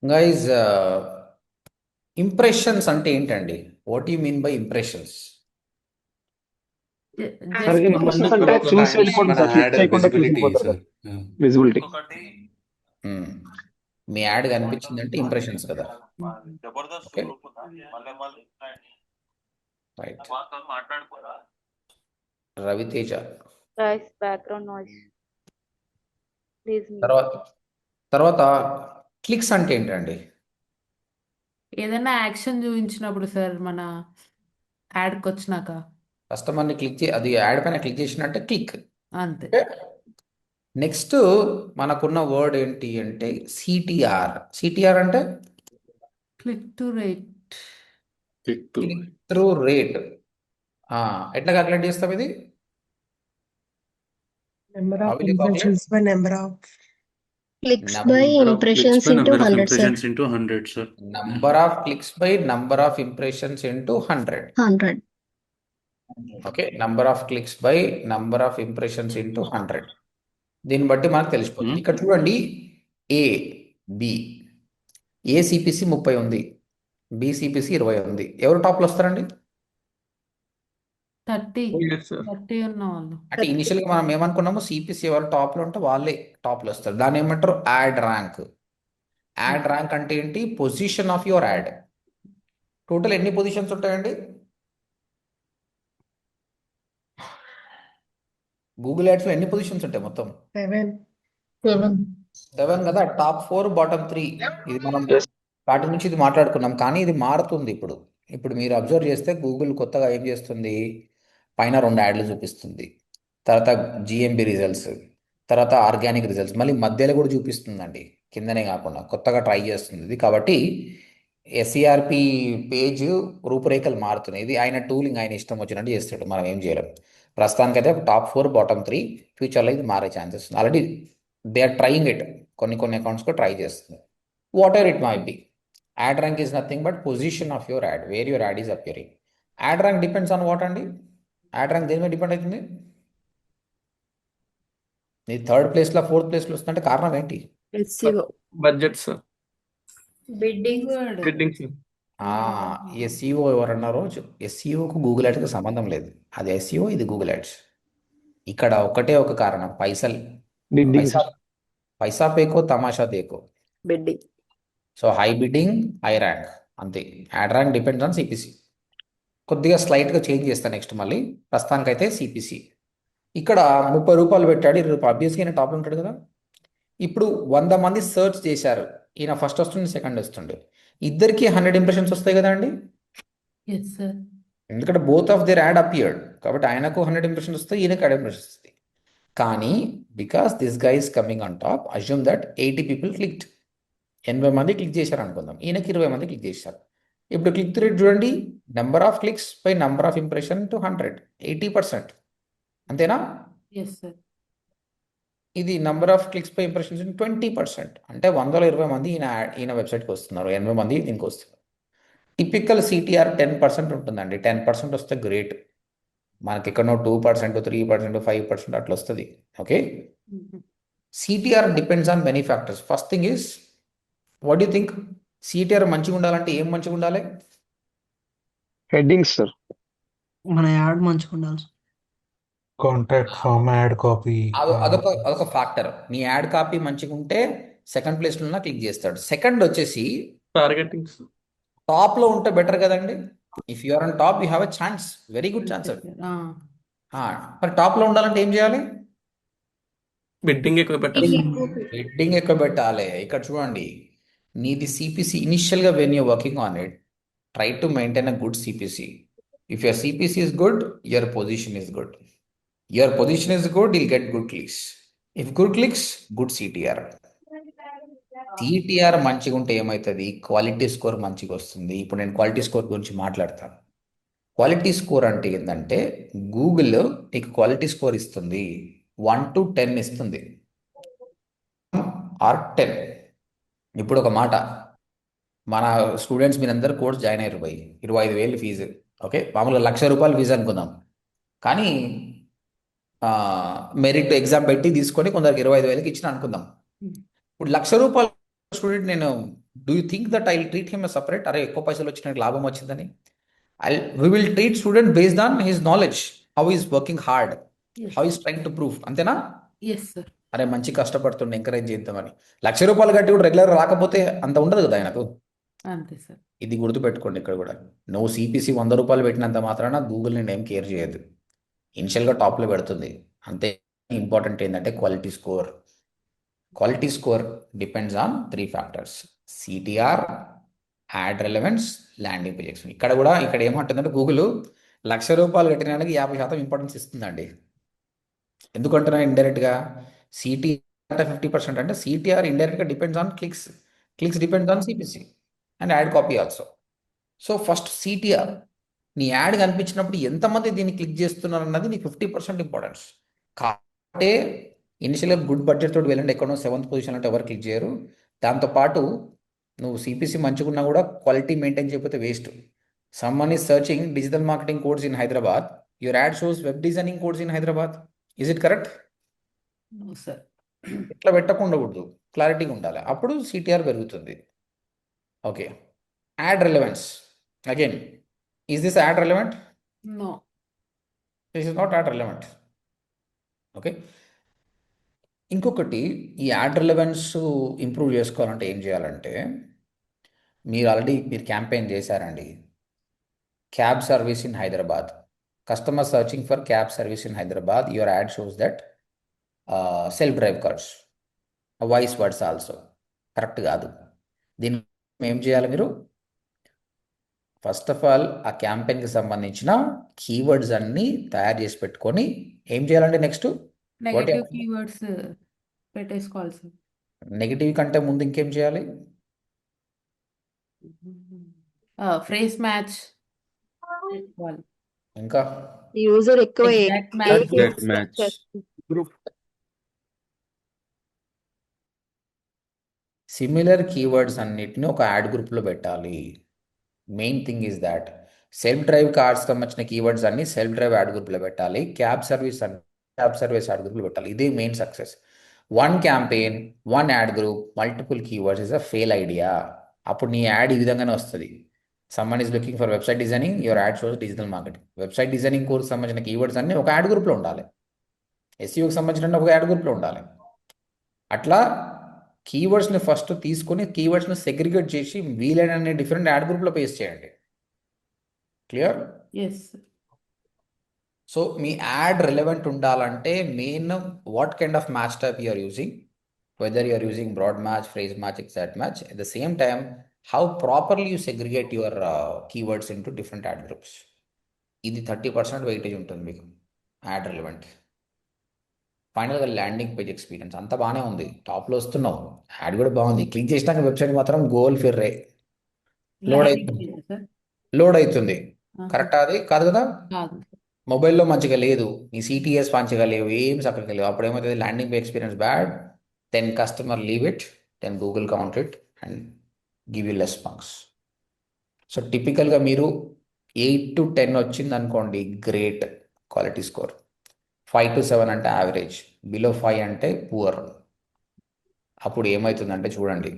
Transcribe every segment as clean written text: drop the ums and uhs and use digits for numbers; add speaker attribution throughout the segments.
Speaker 1: Guys impressions అంటే ఏంటండి? What you mean by impressions?
Speaker 2: Sir
Speaker 3: just
Speaker 2: impressions
Speaker 4: మనకు
Speaker 2: అంటే చూసి
Speaker 4: టైమ్స్
Speaker 2: వెళ్ళిపోతుంది
Speaker 4: మన
Speaker 2: సార్, క్లిక్
Speaker 4: యాడ్
Speaker 2: చేయకుండా చూసి
Speaker 4: విజిబిలిటీ
Speaker 2: వెళ్ళిపోతారు
Speaker 4: సార్.
Speaker 2: కదా. విజిబిలిటీ.
Speaker 4: ఇంకొకటి
Speaker 1: మీ యాడ్ కనిపించిందంటే ఇంప్రెషన్స్ కదా.
Speaker 4: జబర్దస్త్
Speaker 1: ఓకే,
Speaker 4: గ్రూప్ ఉందా మళ్ళీ మళ్ళీ
Speaker 1: రైట్.
Speaker 4: మాతో మాట్లాడుకోరా.
Speaker 1: Raviteja.
Speaker 3: guys, background noise. Please mute.
Speaker 1: తర్వాత తర్వాత క్లిక్స్ అంటే ఏంటండి?
Speaker 5: ఏదైనా యాక్షన్ చూపించినప్పుడు సార్ మన యాడ్కి వచ్చినాక
Speaker 1: కస్టమర్ని అది యాడ్ పైన క్లిక్ చేసినట్టే క్లిక్.
Speaker 5: అంతే.
Speaker 1: నెక్స్ట్ మనకున్న వర్డ్ ఏంటి అంటే సిటిఆర్. సిటిఆర్ అంటే
Speaker 5: click to rate.
Speaker 1: Click through rate. ఎట్లా క్యాలిక్యులేట్ చేస్తాం ఇది?
Speaker 6: Number
Speaker 1: How
Speaker 6: of
Speaker 1: will you calculate?
Speaker 6: impressions by number of
Speaker 7: Clicks
Speaker 1: Num-
Speaker 7: by
Speaker 4: Number of
Speaker 7: impressions
Speaker 4: clicks by
Speaker 7: into
Speaker 4: number of
Speaker 7: 100, sir.
Speaker 4: impressions into 100, sir.
Speaker 1: Number of clicks by number of impressions into 100.
Speaker 7: 100.
Speaker 1: Okay, number of clicks by number of impressions into 100. దీన్ని బట్టి మనకు తెలిసిపోతుంది. ఇక్కడ చూడండి, A B, A CPC 30 ఉంది, B CPC 20 ఉంది. ఎవరు టాప్లో వస్తారండి?
Speaker 5: 30 ఉన్న వాళ్ళు.
Speaker 1: అంటే ఇనిషియల్గా మనం ఏమనుకున్నాము, సిపిసి ఎవరు టాప్లో ఉంటే వాళ్ళే టాప్లో వస్తారు. దాన్ని ఏమంటారు? Add rank. యాడ్ ర్యాంక్ అంటే ఏంటి? Position of your add. Total ఎన్ని పొజిషన్స్ ఉంటాయండి గూగుల్ యాడ్స్లో? ఎన్ని పొజిషన్స్ ఉంటాయి మొత్తం?
Speaker 6: 7.
Speaker 1: 7 కదా. Top 4 bottom 3. ఇది మనం వాటి నుంచి ఇది మాట్లాడుకున్నాం, కానీ ఇది మారుతుంది ఇప్పుడు. ఇప్పుడు మీరు అబ్జర్వ్ చేస్తే గూగుల్ కొత్తగా ఏం చేస్తుంది, పైన 2 యాడ్లు చూపిస్తుంది, తర్వాత జిఎంబి రిజల్ట్స్, తర్వాత ఆర్గానిక్ రిజల్ట్స్, మళ్ళీ మధ్యలో కూడా చూపిస్తుందండి, కిందనే కాకుండా కొత్తగా ట్రై చేస్తుంది ఇది. కాబట్టి ఎస్ఈఆర్పి పేజ్ రూపురేఖలు మారుతున్నాయి. ఇది ఆయన టూలింగ్, ఆయన ఇష్టం వచ్చినట్టు చేస్తాడు, మనం ఏం చేయలేం. ప్రస్తుతానికైతే టాప్ 4 బాటమ్ 3. ఫ్యూచర్లో ఇది మారే ఛాన్సెస్ ఉంది. Already they are trying it. కొన్ని అకౌంట్స్ కూడా ట్రై చేస్తుంది. Whatever it might be, ad rank is nothing but position of your ad, where your ad is appearing. Ad rank depends on what అండి? Ad rank దేని మీద depend అవుతుంది? నీ 3rd ప్లేస్లో 4th ప్లేస్లో వస్తుందంటే కారణం ఏంటి?
Speaker 6: SEO.
Speaker 2: Budget sir,
Speaker 5: bidding
Speaker 2: bidding sir.
Speaker 1: SEO ఎవరన్నారో, ఎస్ఈఓకు గూగుల్ యాడ్స్కి సంబంధం లేదు. అది ఎస్ఈఓ, ఇది గూగుల్ యాడ్స్. ఇక్కడ ఒకటే ఒక కారణం, పైసలు.
Speaker 2: బిడ్డింగ్
Speaker 1: పైసా
Speaker 2: సార్.
Speaker 1: పైసా పేకో తమాషా దేకో.
Speaker 6: Bidding.
Speaker 1: So high bidding, high rank, అంతే. Ad rank depends on CPC. కొద్దిగా స్లైట్గా చేంజ్ చేస్తాను నెక్స్ట్ మళ్ళీ. ప్రస్తుతానికైతే సిపిసి. ఇక్కడ 30 రూపాయలు పెట్టాడు, 20 రూపాయలు. అబ్వియస్గా ఈయన టాప్లో ఉంటాడు కదా. ఇప్పుడు 100 మంది సర్చ్ చేశారు, ఈయన ఫస్ట్ వస్తుండే, సెకండ్ వస్తుండే. ఇద్దరికి 100 ఇంప్రెషన్స్ వస్తాయి కదా అండి,
Speaker 5: ఎస్ సార్.
Speaker 1: ఎందుకంటే both of their add appeared. కాబట్టి ఆయనకు 100 ఇంప్రెషన్స్ వస్తాయి, ఈయనకు 100 ఇంప్రెషన్స్ వస్తాయి. కానీ because this guy is coming on top, assume that 80 people clicked. 80 మంది క్లిక్ చేశారు అనుకుందాం, ఈయనకి 20 మంది క్లిక్ చేశారు. ఇప్పుడు క్లిక్ రేట్ చూడండి, number of clicks by number of impression to 100, 80%. అంతేనా?
Speaker 5: Yes sir.
Speaker 1: ఇది number of clicks by impressions 20%. అంటే 100లో 20 మంది ఈయన వెబ్సైట్కి వస్తున్నారు, 80 మంది దీనికి వస్తున్నారు. టిపికల్ సిటిఆర్ 10% ఉంటుందండి. 10% వస్తే గ్రేట్. మనకి ఎక్కడో 2%, 3%, 5% అట్లా వస్తుంది. Okay, CTR depends on many factors. First thing is, what you think? CTR మంచిగా ఉండాలంటే ఏం మంచిగా ఉండాలి?
Speaker 2: Headings sir.
Speaker 6: మన యాడ్ మంచిగా ఉండాలి.
Speaker 8: Contact form, ad copy.
Speaker 1: అదొక ఫ్యాక్టర్. నీ యాడ్ కాపీ మంచిగా ఉంటే సెకండ్ ప్లేస్లో ఉన్న క్లిక్ చేస్తాడు. సెకండ్ వచ్చేసి
Speaker 2: టార్గెటింగ్.
Speaker 1: టాప్లో ఉంటే బెటర్ కదండి. If you are on top you have a chance, very good chance. మరి టాప్లో ఉండాలంటే ఏం చేయాలి?
Speaker 2: బిడ్డింగ్ ఎక్కువ పెట్టాలి.
Speaker 1: బిడ్డింగ్ ఎక్కువ పెట్టాలి. ఇక్కడ చూడండి, నీది సిపిసి ఇనిషియల్గా when you working on it, try to maintain a good CPC. If your CPC is good, your position is good. Your position is good, you'll get good clicks. If good clicks, good CTR. CTR మంచిగా ఉంటే ఏమవుతుంది? Quality score మంచిగా వస్తుంది. ఇప్పుడు నేను quality score గురించి మాట్లాడతాను. Quality score అంటే ఏంటంటే, గూగుల్ నీకు క్వాలిటీ స్కోర్ ఇస్తుంది, 1 to 10 ఇస్తుంది, ఆర్ 10. ఇప్పుడు ఒక మాట, మన స్టూడెంట్స్ మీరందరూ కోర్స్ జాయిన్ అయ్యారు, 25,000 ఫీజు. ఓకే, మామూలుగా 1,00,000 రూపాయలు ఫీజు అనుకుందాం. కానీ మెరిట్ ఎగ్జామ్ పెట్టి తీసుకొని కొందరికి 25,000కి ఇచ్చిన అనుకుందాం. ఇప్పుడు 1,00,000 రూపాయల స్టూడెంట్ నేను do you think that I treat him separate? అరే ఎక్కువ పైసలు వచ్చిన లాభం వచ్చిందని. We will treat student based on his knowledge, how is working hard,
Speaker 5: Yes.
Speaker 1: How is trying to prove. అంతేనా?
Speaker 5: Yes, sir.
Speaker 1: అరే మంచి కష్టపడుతుండే, ఎంకరేజ్ చేద్దామని. ₹1,00,000 కట్టి కూడా రెగ్యులర్ రాకపోతే అంత ఉండదు కదా ఆయనకు.
Speaker 5: అంతే సార్.
Speaker 1: ఇది గుర్తుపెట్టుకోండి ఇక్కడ కూడా. నువ్వు సిపిసి ₹100 పెట్టినంత మాత్రాన గూగుల్ నేను ఏం కేర్ చేయదు. ఇనిషియల్గా టాప్లో పెడుతుంది అంతే. ఇంపార్టెంట్ ఏంటంటే quality score. Quality score depends on 3 factors: CTR, add relevance, landing page experience. ఇక్కడ కూడా ఇక్కడ ఏమంటుందంటే గూగుల్ ₹1,00,000 కట్టినానికి 50% ఇంపార్టెన్స్ ఇస్తుందండి. ఎందుకంటున్నా ఇండైరెక్ట్గా సిటీ అంటే 50% అంటే సిటిఆర్ ఇండైరెక్ట్గా depends on clicks, clicks depends on CPC and add copy also. So first CTR, నీ యాడ్ కనిపించినప్పుడు ఎంతమంది దీన్ని క్లిక్ చేస్తున్నారు అన్నది నీకు 50% ఇంపార్టెన్స్. కాబట్టి ఇనిషియల్గా గుడ్ బడ్జెట్ తోటి వెళ్ళండి. ఎక్కడో 7th పొజిషన్ అంటే ఎవరు క్లిక్ చేయరు. దాంతోపాటు నువ్వు సిపిసి మంచిగున్నా కూడా క్వాలిటీ మెయింటైన్ చేయకపోతే waste. Someone is searching digital marketing course in Hyderabad, your add shows web designing course in Hyderabad. Is it correct?
Speaker 5: No, sir.
Speaker 1: ఇట్లా పెట్టకుండా ఉండకూడదు, క్లారిటీగా ఉండాలి. అప్పుడు సిటిఆర్ పెరుగుతుంది. Okay, add relevance. Again, is this add relevant?
Speaker 5: No.
Speaker 1: This is not add relevant. Okay, ఇంకొకటి, ఈ add relevance improve చేసుకోవాలంటే ఏం చేయాలంటే, మీరు క్యాంపెయిన్ చేశారండి, cab service in Hyderabad, customer searching for cab service in Hyderabad, your add shows that self drive cars, voice words also. Correct కాదు. దీన్ని ఏం చేయాలి మీరు? ఫస్ట్ ఆఫ్ ఆల్ ఆ క్యాంపెయిన్కి సంబంధించిన కీవర్డ్స్ అన్నీ తయారు చేసి పెట్టుకొని ఏం చేయాలంటే నెక్స్ట్
Speaker 5: నెగటివ్ కీవర్డ్స్ పెట్టేసుకోవాలి సార్.
Speaker 1: నెగిటివ్ కంటే ముందు ఇంకేం చేయాలి?
Speaker 5: ఫ్రేస్ మ్యాచ్ పెట్టుకోవాలి.
Speaker 1: ఇంకా
Speaker 6: యూజర్ ఎక్కువ
Speaker 5: Exact match.
Speaker 4: Exact match.
Speaker 1: Similar keywords అన్నిటిని ఒక యాడ్ గ్రూప్లో పెట్టాలి. Main thing is that self drive cars సంబంధించిన కీవర్డ్స్ అన్ని సెల్ఫ్ డ్రైవ్ యాడ్ గ్రూప్లో పెట్టాలి. క్యాబ్ సర్వీస్ యాడ్ గ్రూప్లో పెట్టాలి. ఇదే main success. One campaign, one add group, multiple keywords is a fail idea. అప్పుడు నీ యాడ్ ఈ విధంగానే వస్తుంది. Someone is looking for website designing, your add shows digital marketing. Website designing course సంబంధించిన keywords అన్ని ఒక యాడ్ గ్రూప్లో ఉండాలి. ఎస్ఈఓకి సంబంధించిన ఒక యాడ్ గ్రూప్లో ఉండాలి. అట్లా కీవర్డ్స్ని ఫస్ట్ తీసుకొని కీవర్డ్స్ని సెగ్రిగేట్ చేసి వీలైన డిఫరెంట్ యాడ్ గ్రూప్లో పేస్ట్ చేయండి. క్లియర్?
Speaker 5: ఎస్.
Speaker 1: సో మీ యాడ్ రిలవెంట్ ఉండాలంటే main what kind of match type you are using, whether you are using broad match, phrase match, exact match. At the same time how properly you segregate your keywords into different ad groups. ఇది 30% weightage ఉంటుంది మీకు ad relevant. ఫైనల్గా landing page experience అంతా బాగానే ఉంది, టాప్లో వస్తున్నావు, add కూడా బాగుంది. క్లిక్ చేసినాక వెబ్సైట్ మాత్రం గోల్ ఫిర్రే లోడ్ అవుతుంది. కరెక్ట్? అది కాదు కదా?
Speaker 5: కాదు.
Speaker 1: మొబైల్లో మంచిగా లేదు, నీ సిటిఎస్ మంచిగా లేవు, ఏం చక్కగా లేవు. అప్పుడు ఏమవుతుంది? Landing page experience bad, then customer leave it, then Google count it and give you less marks. So టిపికల్గా మీరు 8 to 10 వచ్చింది అనుకోండి, గ్రేట్ క్వాలిటీ స్కోర్. 5 to 7 అంటే యావరేజ్, బిలో 5 అంటే పువర్. అప్పుడు ఏమవుతుందంటే చూడండి,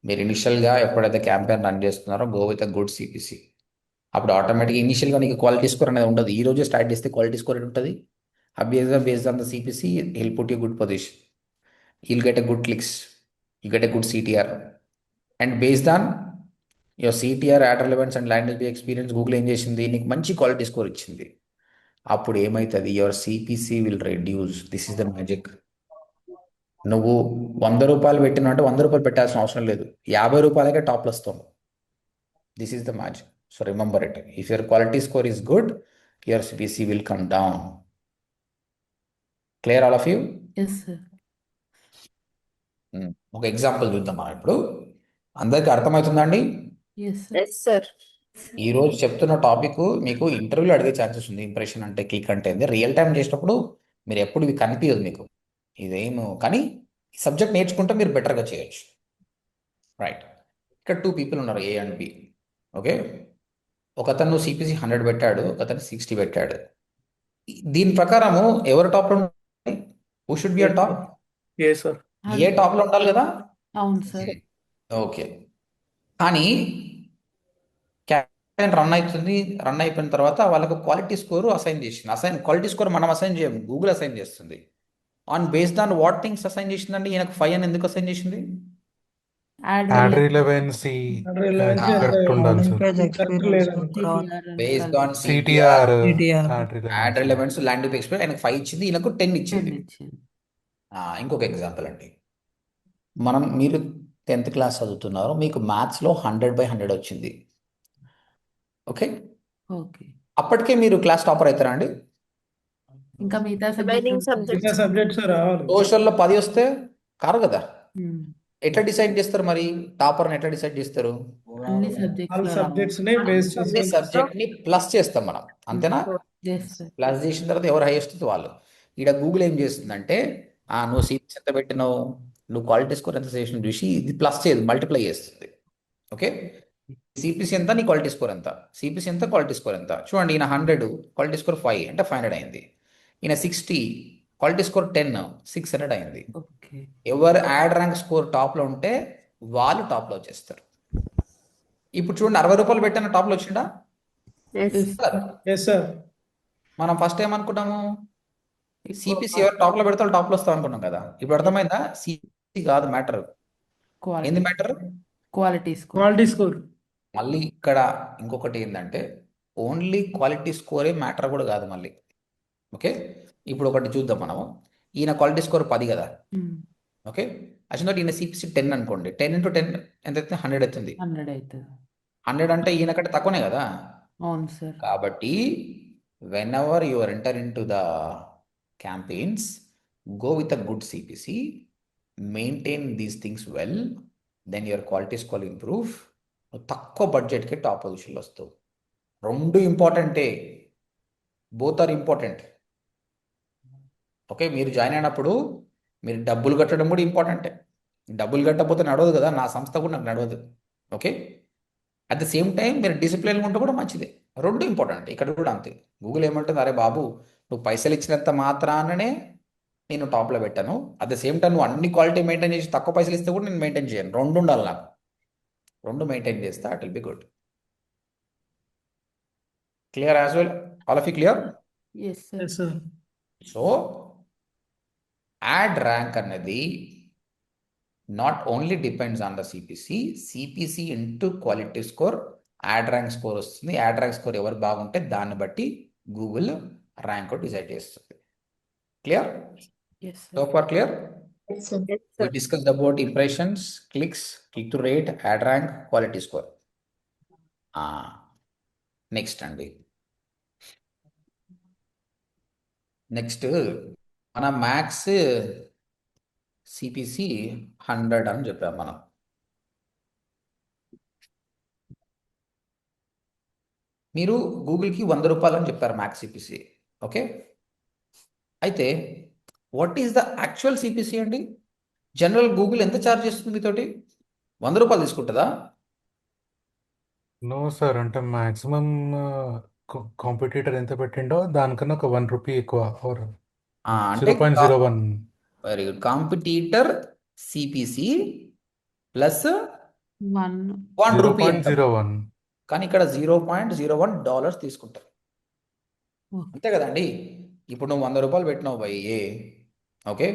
Speaker 1: మీరు ఇనిషియల్గా ఎప్పుడైతే క్యాంపెయిన్ రన్ చేస్తున్నారో go with a good CPC. అప్పుడు ఆటోమేటిక్గా ఇనిషియల్గా నీకు క్వాలిటీ స్కోర్ అనేది ఉండదు. ఈ రోజు స్టార్ట్ చేస్తే క్వాలిటీ స్కోర్ ఉంటుంది. Based on the CPC hill put you good position, he'll get a good clicks, you get a good CTR. And based on your CTR, add relevance and landing page experience Google ఏం చేసింది? నీకు మంచి quality score ఇచ్చింది. అప్పుడు ఏమవుతుంది? Your CPC will reduce. This is the magic. నువ్వు ₹100 పెట్టినా అంటే ₹100 పెట్టాల్సిన అవసరం లేదు, ₹50కే టాప్లో వస్తావు. This is the magic. So remember it. If your quality score is good, your CPC will come down. Clear all of you?
Speaker 5: Yes sir.
Speaker 1: ఒక ఎగ్జాంపుల్ చూద్దాం మనం ఇప్పుడు. అందరికీ అర్థమవుతుందండి?
Speaker 5: Yes sir.
Speaker 6: Yes sir.
Speaker 1: ఈ రోజు చెప్తున్న టాపిక్ మీకు ఇంటర్వ్యూలో అడిగే ఛాన్సెస్ ఉంది. ఇంప్రెషన్ అంటే, క్లిక్ అంటే ఏంది, రియల్ టైం చేసినప్పుడు మీరు ఎప్పుడు ఇవి కనిపించదు మీకు ఇదేమో. కానీ సబ్జెక్ట్ నేర్చుకుంటే మీరు బెటర్గా చేయొచ్చు. రైట్, ఇక్కడ 2 people ఉన్నారు, ఏ అండ్ బి. ఓకే, ఒకతను సిపిసి 100 పెట్టాడు, ఒకతను 60 పెట్టాడు. దీని ప్రకారము ఎవరు టాప్లో ఉండాలి? Who should be a top?
Speaker 2: A sir?
Speaker 1: A టాప్లో ఉండాలి కదా?
Speaker 5: అవును సార్.
Speaker 1: ఓకే, కానీ క్యాంపెయిన్ రన్ అయిపోయిన తర్వాత వాళ్ళకు క్వాలిటీ స్కోర్ అసైన్ చేసింది. క్వాలిటీ స్కోర్ మనం అసైన్ చేయము, గూగుల్ అసైన్ చేస్తుంది. Based on what things assign చేసిందండి? ఈయనకు 5 అని ఎందుకు అసైన్ చేసింది?
Speaker 5: Ad
Speaker 8: ad
Speaker 5: relevance,
Speaker 8: relevancy
Speaker 7: Relevancy and
Speaker 8: correct ఉండాలి
Speaker 6: on
Speaker 8: sir.
Speaker 6: Page
Speaker 7: correct
Speaker 6: experience
Speaker 7: లేదని.
Speaker 5: CTR and
Speaker 1: based on
Speaker 8: CTR
Speaker 6: CTR.
Speaker 8: Ad
Speaker 1: ad
Speaker 8: relevance
Speaker 1: relevance land experience ఆయనకు 5 ఇచ్చింది, ఈయనకు 10 ఇచ్చింది.
Speaker 5: 10 ఇచ్చింది.
Speaker 1: ఇంకొక ఎగ్జాంపుల్ అండి. మీరు 10th క్లాస్ చదువుతున్నారు, మీకు మ్యాథ్స్లో 100/100 వచ్చింది. Okay,
Speaker 5: okay.
Speaker 1: అప్పటికే మీరు క్లాస్ టాపర్ అవుతారా అండి?
Speaker 5: ఇంకా మిగతా
Speaker 6: Remaining
Speaker 5: సబ్జెక్ట్స్
Speaker 7: మిగతా సబ్జెక్ట్స్ రావాలి.
Speaker 1: సోషల్లో 10 వస్తే కారు కదా.
Speaker 5: Hmm.
Speaker 1: ఎట్లా డిసైడ్ చేస్తారు మరి? టాపర్ని ఎట్లా డిసైడ్ చేస్తారు?
Speaker 5: అన్ని
Speaker 7: ఆల్
Speaker 5: సబ్జెక్ట్స్
Speaker 7: సబ్జెక్ట్స్ ని బేస్
Speaker 1: అన్ని
Speaker 7: చేసి
Speaker 1: సబ్జెక్ట్ని ప్లస్ చేస్తాం మనం, అంతేనా? ప్లస్ చేసిన తర్వాత ఎవరు హైయెస్ట్ వాళ్ళు. ఇక్కడ గూగుల్ ఏం చేస్తుందంటే, నువ్వు సిపిసి ఎంత పెట్టినావు, నువ్వు క్వాలిటీ స్కోర్ ఎంత చేసిన చూసి ఇది ప్లస్ చేయదు, మల్టిప్లై చేస్తుంది. ఓకే, సిపిసి ఎంత, నీ క్వాలిటీ స్కోర్ ఎంత, సిపిసి ఎంత, క్వాలిటీ స్కోర్ ఎంత. చూడండి, ఈయన 100, క్వాలిటీ స్కోర్ 5 అంటే 500 అయింది. ఈయన 60, క్వాలిటీ స్కోర్ 10, 600 అయింది.
Speaker 5: ఓకే.
Speaker 1: ఎవరు యాడ్ ర్యాంక్ స్కోర్ టాప్లో ఉంటే వాళ్ళు టాప్లో వచ్చేస్తారు. ఇప్పుడు చూడండి, 60 రూపాయలు పెట్టిన టాప్లో వచ్చిందా? కదా.
Speaker 7: Yes sir.
Speaker 1: మనం ఫస్ట్ ఏమనుకున్నాము, సిపిసి ఎవరు టాప్లో పెడతారు టాప్లో వస్తాం అనుకున్నాం కదా. ఇప్పుడు అర్థమైందా? సిపిసి కాదు మ్యాటర్, ఏంది matter?
Speaker 5: Quality score.
Speaker 7: Quality score.
Speaker 1: మళ్ళీ ఇక్కడ ఇంకొకటి ఏంటంటే, ఓన్లీ క్వాలిటీ స్కోరే మ్యాటర్ కూడా కాదు మళ్ళీ. ఓకే, ఇప్పుడు ఒకటి చూద్దాం మనము. ఈయన క్వాలిటీ స్కోర్ 10 కదా. ఓకే, అసలు ఈయన సిపిసి 10 అనుకోండి. 10 × 10 ఎంత అవుతుంది? 100 అవుతుంది.
Speaker 5: 100 అవుతుంది.
Speaker 1: 100 అంటే ఈయన కంటే తక్కువనే కదా.
Speaker 5: అవును సార్.
Speaker 1: కాబట్టి whenever you are enter into the campaigns, go with a good CPC, maintain these things well, then your quality score improve. నువ్వు తక్కువ బడ్జెట్కి టాప్ పొజిషన్లో వస్తావు. 2 ఇంపార్టెంటే, బోత్ ఆర్ ఇంపార్టెంట్. ఓకే, మీరు జాయిన్ అయినప్పుడు మీరు డబ్బులు కట్టడం కూడా ఇంపార్టెంటే. డబ్బులు కట్టకపోతే నడవదు కదా, నా సంస్థ కూడా నాకు నడవదు. Okay, at the same time మీరు డిసిప్లిన్గా ఉంటే కూడా మంచిదే. 2 ఇంపార్టెంట్. ఇక్కడ కూడా అంతే. గూగుల్ ఏమంటుంది, అరే బాబు, నువ్వు పైసలు ఇచ్చినంత మాత్రాననే నేను టాప్లో పెట్టాను, అట్ ద సేమ్ టైం నువ్వు అన్ని క్వాలిటీ మెయింటైన్ చేసి తక్కువ పైసలు ఇస్తే కూడా నేను మెయింటైన్ చేయను. 2 ఉండాలి నాకు. 2 మెయింటైన్ చేస్తే it will be good. Clear as well? All of you clear?
Speaker 5: Yes sir.
Speaker 7: Yes sir.
Speaker 1: So ad rank అన్నది not only depends on the CPC into quality score, ad rank score వస్తుంది. Ad rank score ఎవరు బాగుంటే దాన్ని బట్టి Google rank decide చేస్తుంది. Clear?
Speaker 5: Yes
Speaker 1: so
Speaker 5: sir.
Speaker 1: ఫar clear? We discussed about impressions, clicks, click to rate, ad rank, quality score. Next అండి, next మన maths CPC 100 అని చెప్పాం మనం. మీరు గూగుల్కి 100 రూపాయలు అని చెప్పారు మ్యాథ్స్ సిపిసి. ఓకే, అయితే what is the actual CPC అండి? జనరల్ గూగుల్ ఎంత ఛార్జ్ చేస్తుంది మీతోటి? 100 రూపాయలు తీసుకుంటుందా?
Speaker 8: నో సార్, అంటే మాక్సిమం కాంపిటీటర్ ఎంత పెట్టిండో దానికన్నా ఒక 1 రూపీ ఎక్కువ, or
Speaker 1: అంటే
Speaker 8: 0.01.
Speaker 1: Very good. Competitor CPC plus 1 rupee ఎంత?
Speaker 8: 0.01.
Speaker 1: కానీ ఇక్కడ $0.01 తీసుకుంటారు. అంతే కదండి. ఇప్పుడు నువ్వు 100 రూపాయలు పెట్టినావు బై ఏ, ఓకే,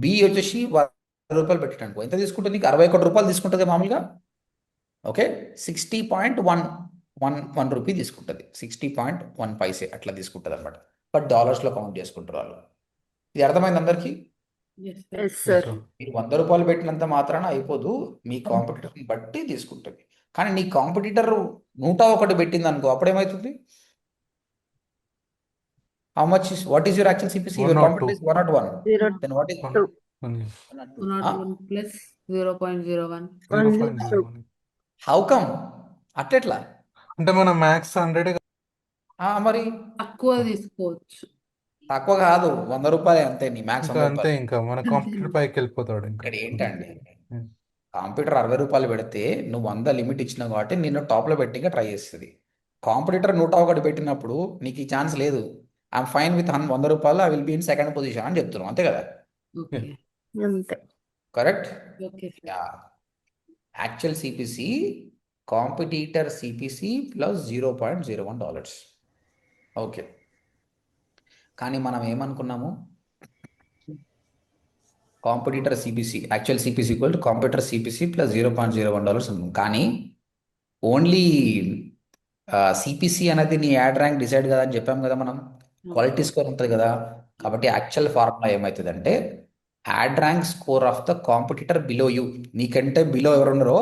Speaker 1: బి వచ్చేసి 100 రూపాయలు పెట్టాను, ఎంత తీసుకుంటుంది? నీకు 61 రూపాయలు తీసుకుంటుంది మామూలుగా. ఓకే, 60.1 రూపీ తీసుకుంటుంది, 60.1 పైసే అట్లా తీసుకుంటుంది అనమాట. బట్ డాలర్స్లో కౌంట్ చేసుకుంటారు వాళ్ళు. ఇది అర్థమైంది అందరికీ?
Speaker 5: Yes
Speaker 6: sir.
Speaker 1: మీరు 100 రూపాయలు పెట్టినంత మాత్రాన అయిపోదు, మీ కాంపిటీటర్ని బట్టి తీసుకుంటుంది. కానీ నీ కాంపిటీటర్ 101 పెట్టింది అనుకో, అప్పుడేమవుతుంది? How much what is your actual CPC? Your
Speaker 8: 102.
Speaker 1: Competitor is 101.
Speaker 6: 0.
Speaker 1: Then what is
Speaker 8: Only
Speaker 5: 101 plus 0.01.
Speaker 8: 0.01.
Speaker 1: How come? అట్లెట్లా?
Speaker 8: అంటే మన మ్యాక్స్ 100
Speaker 1: మరి
Speaker 5: తక్కువ తీసుకోవచ్చు.
Speaker 1: తక్కువ కాదు, 100 రూపాయలే అంతే. నీ మ్యాక్స్
Speaker 8: ఇంకా
Speaker 1: 100
Speaker 8: అంతే,
Speaker 1: రూపాయలు.
Speaker 8: ఇంకా మన కాంపిటీటర్ పైకి వెళ్ళిపోతాడు ఇంకా.
Speaker 1: ఇక్కడ ఏంటండి, కాంపిటీటర్ 60 రూపాయలు పెడితే నువ్వు 100 లిమిట్ ఇచ్చినావు కాబట్టి నిన్ను టాప్లో పెట్టిగా ట్రై చేస్తుంది. కాంపిటీటర్ 101 పెట్టినప్పుడు నీకు ఈ ఛాన్స్ లేదు. ఐఎమ్ ఫైన్ విత్ 100 రూపాయలు, I will be in second position అని చెప్తున్నావు, అంతే కదా?
Speaker 5: ఓకే.
Speaker 6: అంతే.
Speaker 1: Correct?
Speaker 5: Okay sir.
Speaker 1: Ya. Actual CPC competitor CPC plus $0.01. Okay, కానీ మనం ఏమనుకున్నాము, competitor CPC actual CPC equal to competitor CPC plus $0.01 అనుకున్నాం. కానీ ఓన్లీ సిపిసి అనేది నీ యాడ్ ర్యాంక్ డిసైడ్ కదా అని చెప్పాం కదా మనం. క్వాలిటీ స్కోర్ ఉంటుంది కదా. కాబట్టి యాక్చువల్ ఫార్ములా ఏమవుతుందంటే add rank score of the competitor below you. నీకంటే బిలో ఎవరు ఉన్నారో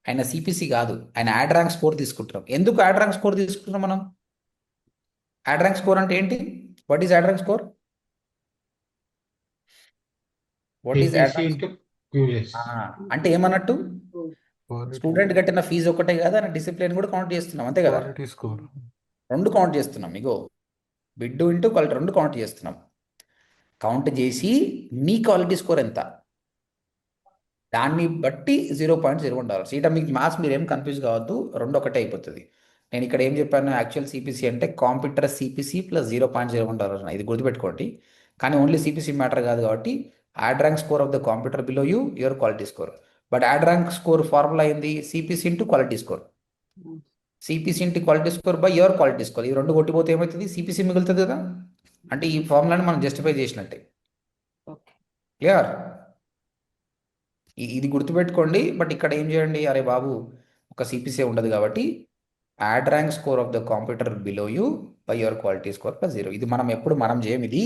Speaker 1: ఆయన సిపిసి కాదు, ఆయన యాడ్ ర్యాంక్ స్కోర్ తీసుకుంటున్నాం. ఎందుకు యాడ్ ర్యాంక్ స్కోర్ తీసుకుంటున్నాం మనం? యాడ్ ర్యాంక్ స్కోర్ అంటే ఏంటి? What is add rank score? What is add rank? అంటే ఏమన్నట్టు, స్టూడెంట్ కట్టిన ఫీజు ఒకటే కదా, డిసిప్లిన్ కూడా కౌంట్ చేస్తున్నాం, అంతే కదా.
Speaker 8: Quality score.
Speaker 1: రెండు కౌంట్ చేస్తున్నాం. ఇగో బిడ్ ఇంటూ క్వాలిటీ రెండు కౌంట్ చేస్తున్నాం. కౌంట్ చేసి మీ క్వాలిటీ స్కోర్ ఎంత, దాన్ని బట్టి $0.01. ఇట మీకు మ్యాథ్స్ మీరు ఏం కన్ఫ్యూజ్ కావద్దు, రెండు ఒకటే అయిపోతుంది. నేను ఇక్కడ ఏం చెప్పాను, యాక్చువల్ సిపిసి అంటే కాంపిటీటర్ సిపిసి ప్లస్ $0.01. ఇది గుర్తుపెట్టుకోండి. కానీ ఓన్లీ సిపిసి మ్యాటర్ కాదు కాబట్టి ad rank score of the competitor below you, your quality score. But ad rank score formula ఏంది? CPC into quality score. CPC into quality score by your quality score. ఈ రెండు కొట్టిపోతే ఏమవుతుంది? CPC మిగులుతుంది కదా. అంటే ఈ ఫార్ములాని మనం జస్టిఫై చేసినట్టే. క్లియర్? ఇది గుర్తుపెట్టుకోండి. బట్ ఇక్కడ ఏం చేయండి, అరే బాబు ఒక సిపిసి ఉండదు కాబట్టి ad rank score of the competitor below you by your quality score plus 0. ఇది మనం ఎప్పుడు మనం చేయం, ఇది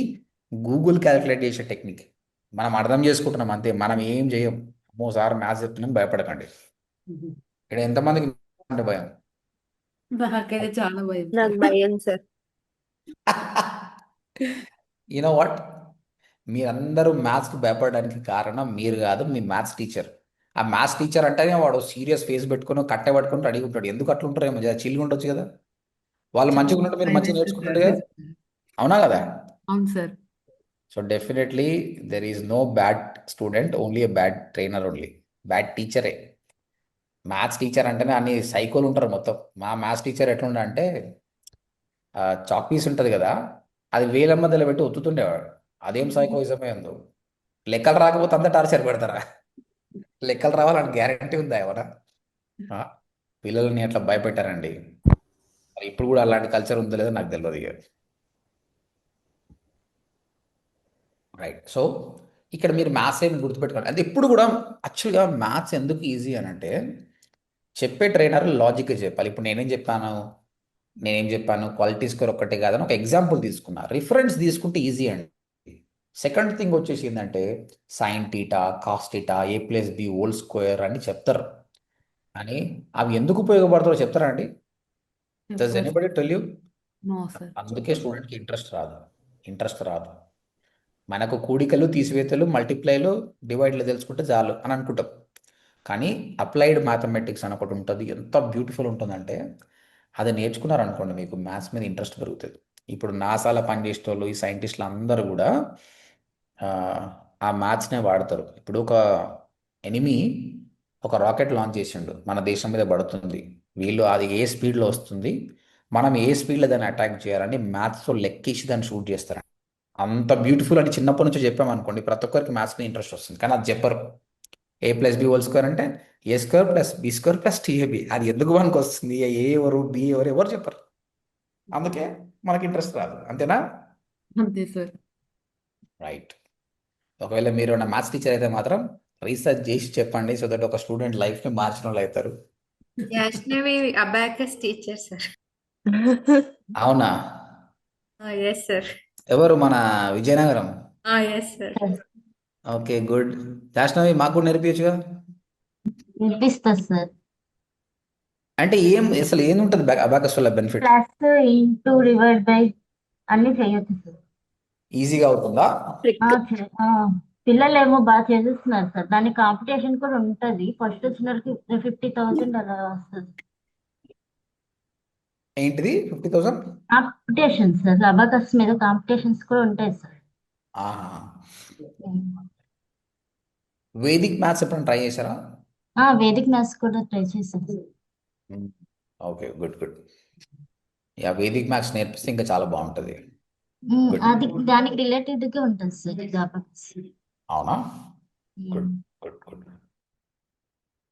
Speaker 1: గూగుల్ క్యాలిక్యులేట్ చేసే టెక్నిక్. మనం అర్థం చేసుకుంటున్నాం అంతే, మనం ఏం చేయం. మోసారి మ్యాథ్స్ చెప్తున్నాం, భయపడకండి. ఇక్కడ ఎంతమందికి అంటే భయం?
Speaker 5: నాకైతే చాలా భయం
Speaker 6: నాకు
Speaker 5: సార్.
Speaker 6: భయం సార్.
Speaker 1: యూనో వాట్, మీరందరూ మ్యాథ్స్కి భయపడడానికి కారణం మీరు కాదు, మీ మ్యాథ్స్ టీచర్. ఆ మ్యాథ్స్ టీచర్ అంటేనే వాడు సీరియస్ ఫేస్ పెట్టుకుని కట్టె పట్టుకుని రెడీగా ఉంటాడు. ఎందుకు అట్లా ఉంటారేమో, చిల్గా ఉండొచ్చు కదా. వాళ్ళు మంచిగా ఉన్నట్టు మీరు మంచిగా నేర్చుకుంటుండే కదా, అవునా కదా?
Speaker 5: అవును సార్.
Speaker 1: So definitely there is no bad student, only a bad trainer only. Bad టీచరే. మ్యాథ్స్ టీచర్ అంటేనే అన్ని సైకోలు ఉంటారు మొత్తం. మా మ్యాథ్స్ టీచర్ ఎట్లుండే అంటే చాక్ పీస్ ఉంటుంది కదా, అది వేల మధ్యలో పెట్టి ఒత్తుతుండేవాడు. అదేం సైకోయిజమే ఉందో. లెక్కలు రాకపోతే అంతా టార్చర్ పెడతారా? లెక్కలు రావాలని గ్యారంటీ ఉందా ఏమన్నా? పిల్లల్ని అట్లా భయపెట్టారండి. మరి ఇప్పుడు కూడా అలాంటి కల్చర్ ఉందో లేదో నాకు తెలియదు ఇక. రైట్. సో ఇక్కడ మీరు మ్యాథ్స్ ఏమి గుర్తుపెట్టుకోండి. అది ఎప్పుడు కూడా యాక్చువల్గా మ్యాథ్స్ ఎందుకు ఈజీ అని అంటే చెప్పే ట్రైనర్ లాజిక్గా చెప్పాలి. ఇప్పుడు నేనేం చెప్పాను, క్వాలిటీ స్కోర్ ఒక్కటే కాదని ఒక ఎగ్జాంపుల్ తీసుకున్నా. రిఫరెన్స్ తీసుకుంటే ఈజీ అండి. సెకండ్ థింగ్ వచ్చేసి ఏంటంటే sine theta, cos theta, A+B² అని చెప్తారు. కానీ అవి ఎందుకు ఉపయోగపడతారో చెప్తారా అండి? Does anybody tell you?
Speaker 5: No sir.
Speaker 1: అందుకే స్టూడెంట్కి ఇంట్రెస్ట్ రాదు. మనకు కూడికలు, తీసివేతలు, మల్టిప్లైలు, డివైడ్లు తెలుసుకుంటే చాలు అని అనుకుంటాం. కానీ అప్లైడ్ మ్యాథమెటిక్స్ అని ఒకటి ఉంటుంది, ఎంత బ్యూటిఫుల్ ఉంటుందంటే అది నేర్చుకున్నారనుకోండి మీకు మ్యాథ్స్ మీద ఇంట్రెస్ట్ పెరుగుతుంది. ఇప్పుడు నాసాలో పనిచేసే వాళ్ళు, ఈ సైంటిస్టులు అందరూ కూడా ఆ మ్యాథ్స్నే వాడతారు. ఇప్పుడు ఒక ఎనిమీ ఒక రాకెట్ లాంచ్ చేసిండు, మన దేశం మీద పడుతుంది. వీళ్ళు అది ఏ స్పీడ్లో వస్తుంది, మనం ఏ స్పీడ్లో దాన్ని అటాక్ చేయాలని మ్యాథ్స్తో లెక్కేసి దాన్ని షూట్ చేస్తారు. అంత బ్యూటిఫుల్ అని చిన్నప్పటి నుంచి చెప్పామనుకోండి, ప్రతి ఒక్కరికి మ్యాథ్స్ మీద ఇంట్రెస్ట్ వస్తుంది. కానీ అది చెప్పరు. A+B² అంటే A² + B² + TAB. అది ఎందుకు మనకు వస్తుంది? ఏ ఎవరు, బి ఎవరు చెప్పరు. అందుకే మనకి ఇంట్రెస్ట్ రాదు. అంతేనా?
Speaker 5: అంతే సార్.
Speaker 1: రైట్. ఒకవేళ మీరు నా మ్యాథ్స్ టీచర్ అయితే మాత్రం రీసెర్చ్ చేసి చెప్పండి, సో దట్ ఒక స్టూడెంట్ లైఫ్ని మార్చిన వాళ్ళు అవుతారు.
Speaker 9: Vaishnavi abacus teacher, sir.
Speaker 1: అవునా?
Speaker 9: Yes, sir.
Speaker 1: ఎవరు? మన Vizianagaram.
Speaker 9: Yes, sir.
Speaker 1: Okay, good. Jashnavi మాకు కూడా నేర్పించగా.
Speaker 10: నేర్పిస్తా సార్.
Speaker 1: అంటే అసలు ఏం ఉంటుంది అబాకస్ వల్ల benefit?
Speaker 10: Plus into divide by అన్ని చేయొచ్చు సార్.
Speaker 1: ఈజీగా అవుతుందా?
Speaker 10: పిల్లలు ఏమో బాగా చేసేస్తున్నారు సార్. దాని కాంపిటీషన్ కూడా ఉంటది. ఫస్ట్ వచ్చిన వాళ్ళకి 50,000 అలా వస్తుంది.
Speaker 1: ఏంటిది 50,000?
Speaker 10: కాంపిటీషన్ సార్, అబాకస్ మీద కాంపిటీషన్స్ కూడా ఉంటాయి సార్.
Speaker 1: వేదిక్ మ్యాథ్స్ ఎప్పుడైనా ట్రై చేశారా?
Speaker 10: వేదిక్ మ్యాథ్స్ కూడా ట్రై చేశాను.
Speaker 1: Okay, good. Yeah, Vedic maths నేర్పిస్తే ఇంకా చాలా బాగుంటుంది.
Speaker 10: అది దానికి రిలేటెడ్ గా ఉంటుంది సార్ ఇది అబాకస్.
Speaker 1: అవునా? గుడ్.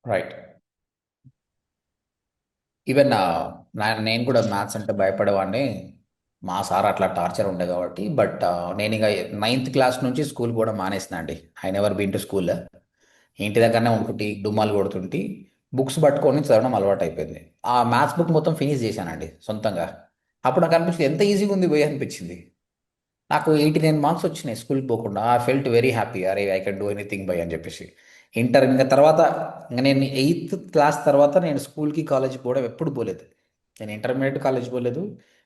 Speaker 1: రైట్. ఈవెన్ నేను కూడా మ్యాథ్స్ అంటే భయపడేవాడిని. మా సార్ అట్లా టార్చర్ ఉండే కాబట్టి. బట్ నేను ఇక 9th క్లాస్ నుంచి స్కూల్ కూడా మానేసిన అండి. I never been to school. ఇంటి దగ్గరనే ఉంటుంటి, డుమ్మాలు కొడుతుంటి, బుక్స్ పట్టుకొని చదవడం అలవాటు అయిపోయింది. ఆ మ్యాథ్స్ బుక్ మొత్తం ఫినిష్ చేశానండి సొంతంగా. అప్పుడు నాకు అనిపించింది ఎంత ఈజీగా ఉంది పోయి అనిపించింది. నాకు 89 మార్క్స్ వచ్చినాయి స్కూల్కి పోకుండా. ఐ ఫెల్ట్ వెరీ హ్యాపీ, అరే I can do anything by అని చెప్పేసి. ఇంటర్ ఇంకా తర్వాత ఇంకా నేను 8th క్లాస్ తర్వాత నేను స్కూల్కి కాలేజీకి పోవడం ఎప్పుడు పోలేదు. నేను ఇంటర్మీడియట్ కాలేజ్ పోలేదు,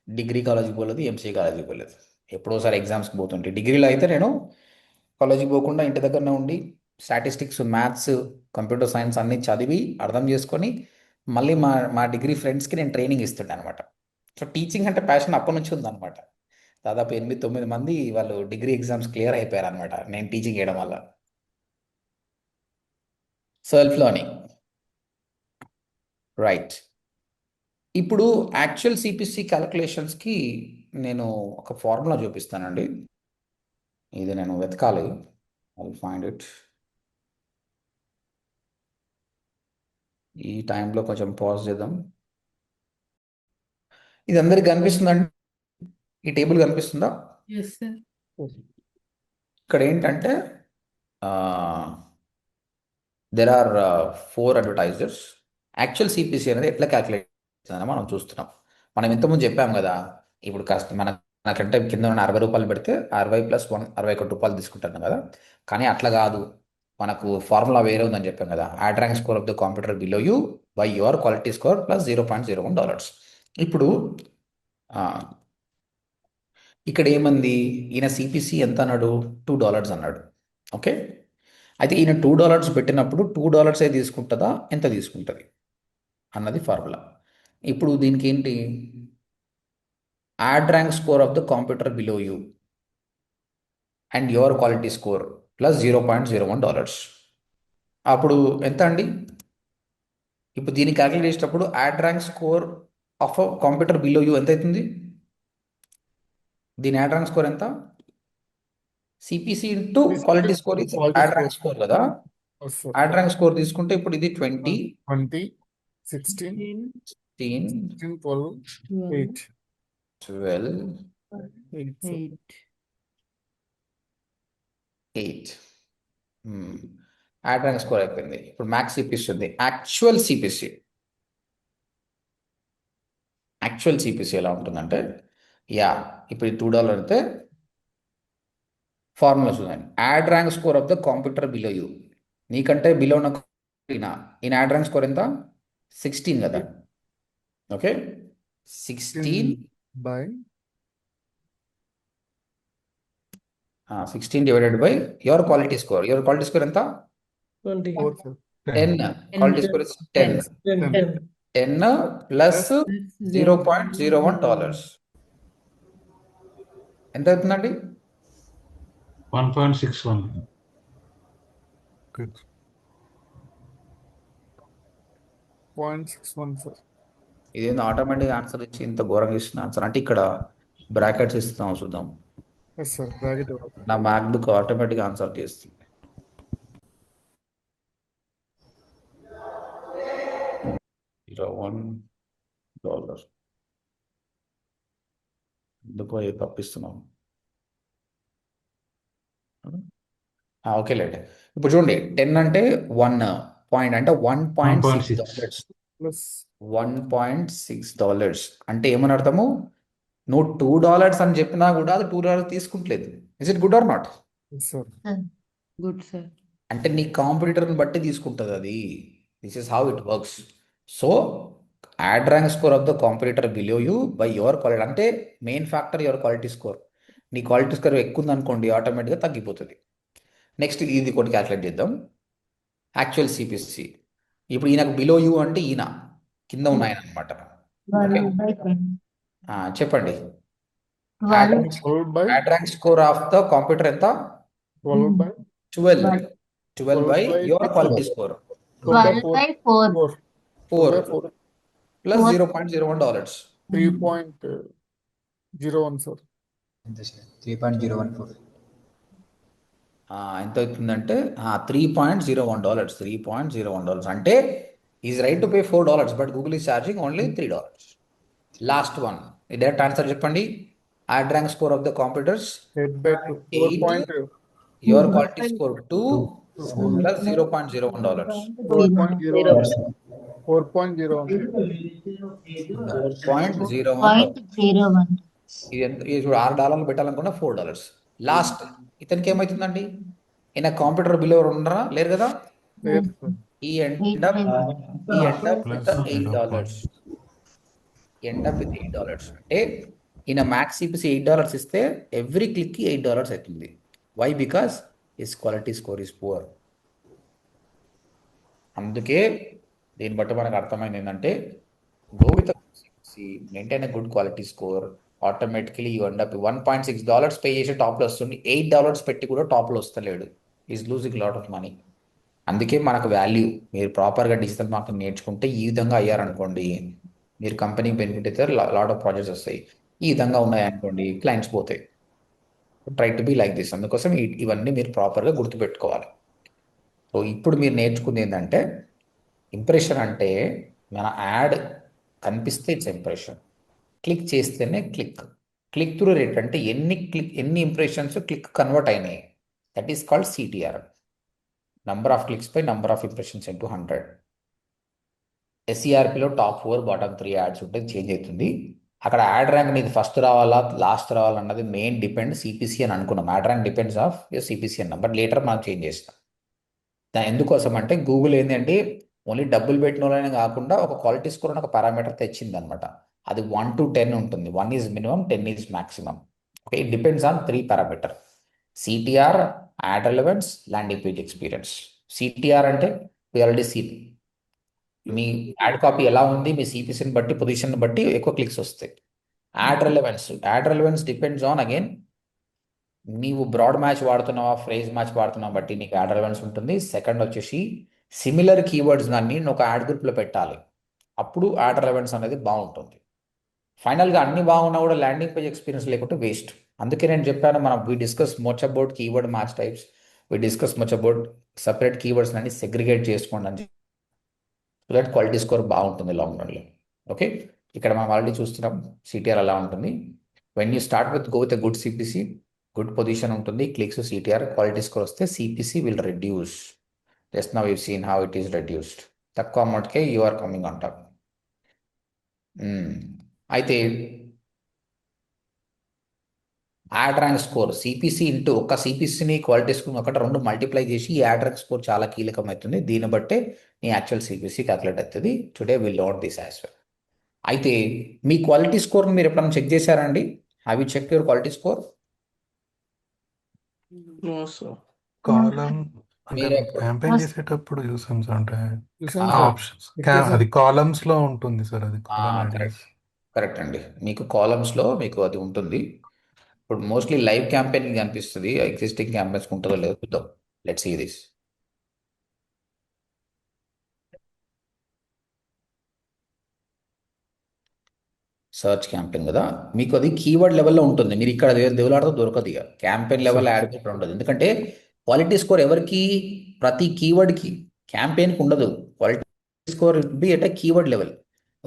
Speaker 1: డిగ్రీ కాలేజీకి పోలేదు, ఎంసీఏ కాలేజీకి పోలేదు. ఎప్పుడోసారి ఎగ్జామ్స్కి పోతుంటే. డిగ్రీలో అయితే నేను కాలేజీకి పోకుండా ఇంటి దగ్గరనే ఉండి స్టాటిస్టిక్స్, మ్యాథ్స్, కంప్యూటర్ సైన్స్ అన్నీ చదివి అర్థం చేసుకొని మళ్ళీ మా డిగ్రీ ఫ్రెండ్స్కి నేను ట్రైనింగ్ ఇస్తుండే అనమాట. సో టీచింగ్ అంటే ప్యాషన్ అప్పటి నుంచి ఉందన్నమాట. దాదాపు 8-9 మంది వాళ్ళు డిగ్రీ ఎగ్జామ్స్ క్లియర్ అయిపోయారు అనమాట నేను టీచింగ్ చేయడం వల్ల. Self learning, right. ఇప్పుడు యాక్చువల్ సిపిసి క్యాలిక్యులేషన్స్కి నేను ఒక ఫార్ములా చూపిస్తానండి. ఇది నేను వెతకాలి. I will find it. ఈ టైంలో కొంచెం పాజ్ చేద్దాం. ఇది అందరికి కనిపిస్తుందండి? ఈ టేబుల్ కనిపిస్తుందా?
Speaker 5: Yes sir.
Speaker 1: ఇక్కడ ఏంటంటే there are 4 advertisers. Actual CPC అనేది ఎట్లా క్యాలిక్యులేట్ చేస్తుందని మనం చూస్తున్నాం. మనం ఇంతకుముందు చెప్పాం కదా, ఇప్పుడు మనకంటే కింద ఉన్న 60 రూపాయలు పెడితే 60 + 1 61 రూపాయలు తీసుకుంటున్నాం కదా. కానీ అట్లా కాదు, మనకు ఫార్ములా వేరే ఉందని చెప్పాం కదా. Add rank score of the computer below you by your quality score plus $0.01. ఇప్పుడు ఇక్కడ ఏమంది, ఈయన సిపిసి ఎంత అన్నాడు? $2 అన్నాడు. ఓకే, అయితే ఈయన $2 పెట్టినప్పుడు $2 తీసుకుంటుందా, ఎంత తీసుకుంటుంది అన్నది ఫార్ములా. ఇప్పుడు దీనికి ఏంటి, add rank score of the computer below you and your quality score plus $0.01. అప్పుడు ఎంత అండి? ఇప్పుడు దీన్ని క్యాలిక్యులేట్ చేసేటప్పుడు add rank score of computer below you ఎంత అవుతుంది? దీని యాడ్ ర్యాంక్ స్కోర్ ఎంత? CPC into quality score is add rank score కదా. యాడ్ ర్యాంక్ స్కోర్ తీసుకుంటే ఇప్పుడు ఇది 20,
Speaker 7: 16,
Speaker 1: 16,
Speaker 7: 12, 8.
Speaker 1: 12,
Speaker 5: 8.
Speaker 1: 8. యాడ్ ర్యాంక్ స్కోర్ అయిపోయింది. ఇప్పుడు మ్యాక్స్ సిపిసి ఉంది. యాక్చువల్ సిపిసి ఎలా ఉంటుందంటే, ఇప్పుడు ఈ $2 అయితే ఫార్ములా చూడండి. Add rank score of the computer below you, నీకంటే బిలో ఉన్న ఈయన యాడ్ ర్యాంక్ స్కోర్ ఎంత? 16 కదా. Okay, 16 divided by your quality score. Your quality score ఎంత? 10. Quality score is 10. 10 ప్లస్ $0.01 ఎంత అవుతుందండి?
Speaker 4: 1.61.
Speaker 1: ఇదేందో ఆటోమేటిక్ ఆన్సర్ ఇచ్చి ఇంత ఘోరంగా ఇస్తున్న ఆన్సర్ అంటే, ఇక్కడ బ్రాకెట్స్ ఇస్తాం చూద్దాం. నా మ్యాక్బుక్ ఆటోమేటిక్ ఆన్సర్ చేస్తుంది. $1 ఎందుకో తప్పిస్తున్నాం. Okay late. ఇప్పుడు చూడండి, 10 అంటే 1 పాయింట్ అంటే $1.6. $1.6 అంటే ఏమని అర్థము? నువ్వు $2 అని చెప్పినా కూడా అది $2 తీసుకుంటలేదు. Is it good or not?
Speaker 5: Good sir.
Speaker 1: అంటే నీ కాంపిటీటర్ని బట్టి తీసుకుంటుంది అది. This is how it works. So ad rank score of the competitor below you by your quality, అంటే main factor your quality score. నీ క్వాలిటీ స్కోర్ ఎక్కువ ఉందనుకోండి, ఆటోమేటిక్గా తగ్గిపోతుంది. నెక్స్ట్ ఇది ఒకటి క్యాల్కులేట్ చేద్దాం. Actual CPC. ఇప్పుడు ఈయనకు బిలో యూ అంటే ఈయన కింద ఉన్న ఆయన అనమాట. చెప్పండి. Ad rank score of the computer ఎంత? 12 by your quality score 4 plus $0.01.
Speaker 7: 3.01 sir.
Speaker 11: 3.014.
Speaker 1: ఎంత అవుతుందంటే $3.01. $3.01 అంటే is right to pay $4, but Google is charging only $3. Last one, direct answer చెప్పండి. Ad rank score of the competitors
Speaker 7: 8 by 2.
Speaker 1: 8,
Speaker 7: 4.2.
Speaker 1: your quality score 2 plus $0.01.
Speaker 7: 4.01. 4.01.
Speaker 1: 4.01.
Speaker 10: 0.01.
Speaker 1: ఇది చూడు $6 పెట్టాలనుకున్నా $4. Last ఇతనికి ఏమవుతుందండి? ఈయన కాంప్యూటర్ బిలో ఉండరా? లేరు కదా.
Speaker 7: Yes, sir.
Speaker 1: ఈ end up
Speaker 8: Plus
Speaker 1: with $8. End up with $8 అంటే ఈయన మ్యాక్స్ సిపిసి $8 ఇస్తే ఎవ్రీ క్లిక్కి $8 అవుతుంది. Why? Because his quality score is poor. అందుకే దీన్ని బట్టి మనకు అర్థమైంది ఏంటంటే go with maintain good quality score, automatically you end up $1.6 pay చేసి టాప్లో వస్తుంది. $8 పెట్టి కూడా టాప్లో వస్తలేడు. Is losing lot of money. అందుకే మనకు వాల్యూ, మీరు ప్రాపర్గా డిజిటల్ మార్కెటింగ్ నేర్చుకుంటే ఈ విధంగా అయ్యారనుకోండి, మీరు కంపెనీకి బెనిఫిట్ అయితే లాట్ ఆఫ్ ప్రాజెక్ట్స్ వస్తాయి. ఈ విధంగా ఉన్నాయనుకోండి, క్లయింట్స్ పోతాయి. Try to be like this. అందుకోసం ఇవన్నీ మీరు ప్రాపర్గా గుర్తుపెట్టుకోవాలి. సో ఇప్పుడు మీరు నేర్చుకుంది ఏంటంటే, ఇంప్రెషన్ అంటే మన యాడ్ కనిపిస్తే ఇట్స్ ఇంప్రెషన్, క్లిక్ చేస్తేనే క్లిక్ త్రూ రేట్ అంటే ఎన్ని ఇంప్రెషన్స్ క్లిక్ కన్వర్ట్ అయినాయి, that is called CTR, number of clicks by number of impressions into 100. SERPలో టాప్ 4 బాటమ్ 3 యాడ్స్ ఉంటే చేంజ్ అవుతుంది. అక్కడ యాడ్ ర్యాంక్ నీది ఫస్ట్ రావాలా లాస్ట్ రావాలా అన్నది మెయిన్ డిపెండ్ CPC అని అనుకున్నాం. Ad rank depends of CPC అన్నాం, బట్ లేటర్ మనం చేంజ్ చేస్తాం. ఎందుకోసం అంటే గూగుల్ ఏంటంటే ఓన్లీ డబ్బులు పెట్టిన వాళ్ళనే కాకుండా ఒక క్వాలిటీ స్కోర్ అని ఒక పారామీటర్ తెచ్చింది అనమాట. అది 1 to 10 ఉంటుంది. 1 is minimum, 10 is maximum. Okay, it depends on 3 parameter: CTR, add relevance, landing page experience. CTR అంటే ఆల్రెడీ సీన్ మీ యాడ్ కాపీ ఎలా ఉంది, మీ CPCని బట్టి, పొజిషన్ బట్టి ఎక్కువ క్లిక్స్ వస్తాయి. Add relevance depends on again నీవు బ్రాడ్ మ్యాచ్ వాడుతున్నావా, ఫ్రేజ్ మ్యాచ్ వాడుతున్నావా బట్టి నీకు యాడ్ రెలవెన్స్ ఉంటుంది. సెకండ్ వచ్చేసి సిమిలర్ కీవర్డ్స్ దాన్ని ఒక యాడ్ గ్రూప్లో పెట్టాలి, అప్పుడు యాడ్ రెలవెన్స్ అనేది బాగుంటుంది. ఫైనల్గా అన్ని బాగున్నా కూడా ల్యాండింగ్ పేజ్ ఎక్స్పీరియన్స్ లేకుంటే వేస్ట్. అందుకే నేను చెప్పాను, మనం we discuss much about keyword match types, we discuss much about separate keywords అన్ని సెగ్రిగేట్ చేసుకోండి అని, సో దట్ క్వాలిటీ స్కోర్ బాగుంటుంది లాంగ్ రన్లో. ఓకే, ఇక్కడ మనం ఆల్రెడీ చూస్తున్నాం CTR ఎలా ఉంటుంది. When you start with go with good CPC, good position ఉంటుంది, క్లిక్స్, CTR, క్వాలిటీ స్కోర్ వస్తే CPC will reduce. Just now you seen how it is reduced. తక్కువ అమౌంట్కే you are coming on top. అయితే ad rank score CPC into ఒక CPCని quality score ఒకటి 2 multiply చేసి ఈ యాడ్ ర్యాంక్ స్కోర్ చాలా కీలకమవుతుంది. దీన్ని బట్టే నీ యాక్చువల్ CPC క్యాలిక్యులేట్ అవుతుంది. Today will learn this as well. అయితే మీ క్వాలిటీ స్కోర్ మీరు ఎప్పుడైనా చెక్ చేశారా అండి? Have you check your quality score?
Speaker 2: No, sir.
Speaker 8: కాలం అంటే
Speaker 1: మీరు ఎప్పుడు
Speaker 8: క్యాంపెయిన్ చేసేటప్పుడు చూసాం సార్. అంటే
Speaker 7: చూసాం సార్.
Speaker 8: ఆప్షన్స్ అది కాలమ్స్ లో ఉంటుంది సార్. అది కాలం
Speaker 1: కరెక్ట్ కరెక్ట్ అండి. మీకు కాలమ్స్లో మీకు అది ఉంటుంది. ఇప్పుడు మోస్ట్లీ లైవ్ క్యాంపెయిన్ కనిపిస్తుంది, ఎగ్జిస్టింగ్ క్యాంపెయిన్స్ ఉంటుందో లేదో చూద్దాం. Let's see this. Search campaign కదా, మీకు అది కీవర్డ్ లెవెల్లో ఉంటుంది. మీరు ఇక్కడ దేవులాడుతూ దొరకదు, ఇక క్యాంపెయిన్ లెవెల్ యాడ్ ఇక్కడ ఉండదు. ఎందుకంటే క్వాలిటీ స్కోర్ ఎవరికి, ప్రతి కీవర్డ్కి, క్యాంపెయిన్కి ఉండదు. Quality score be at keyword level.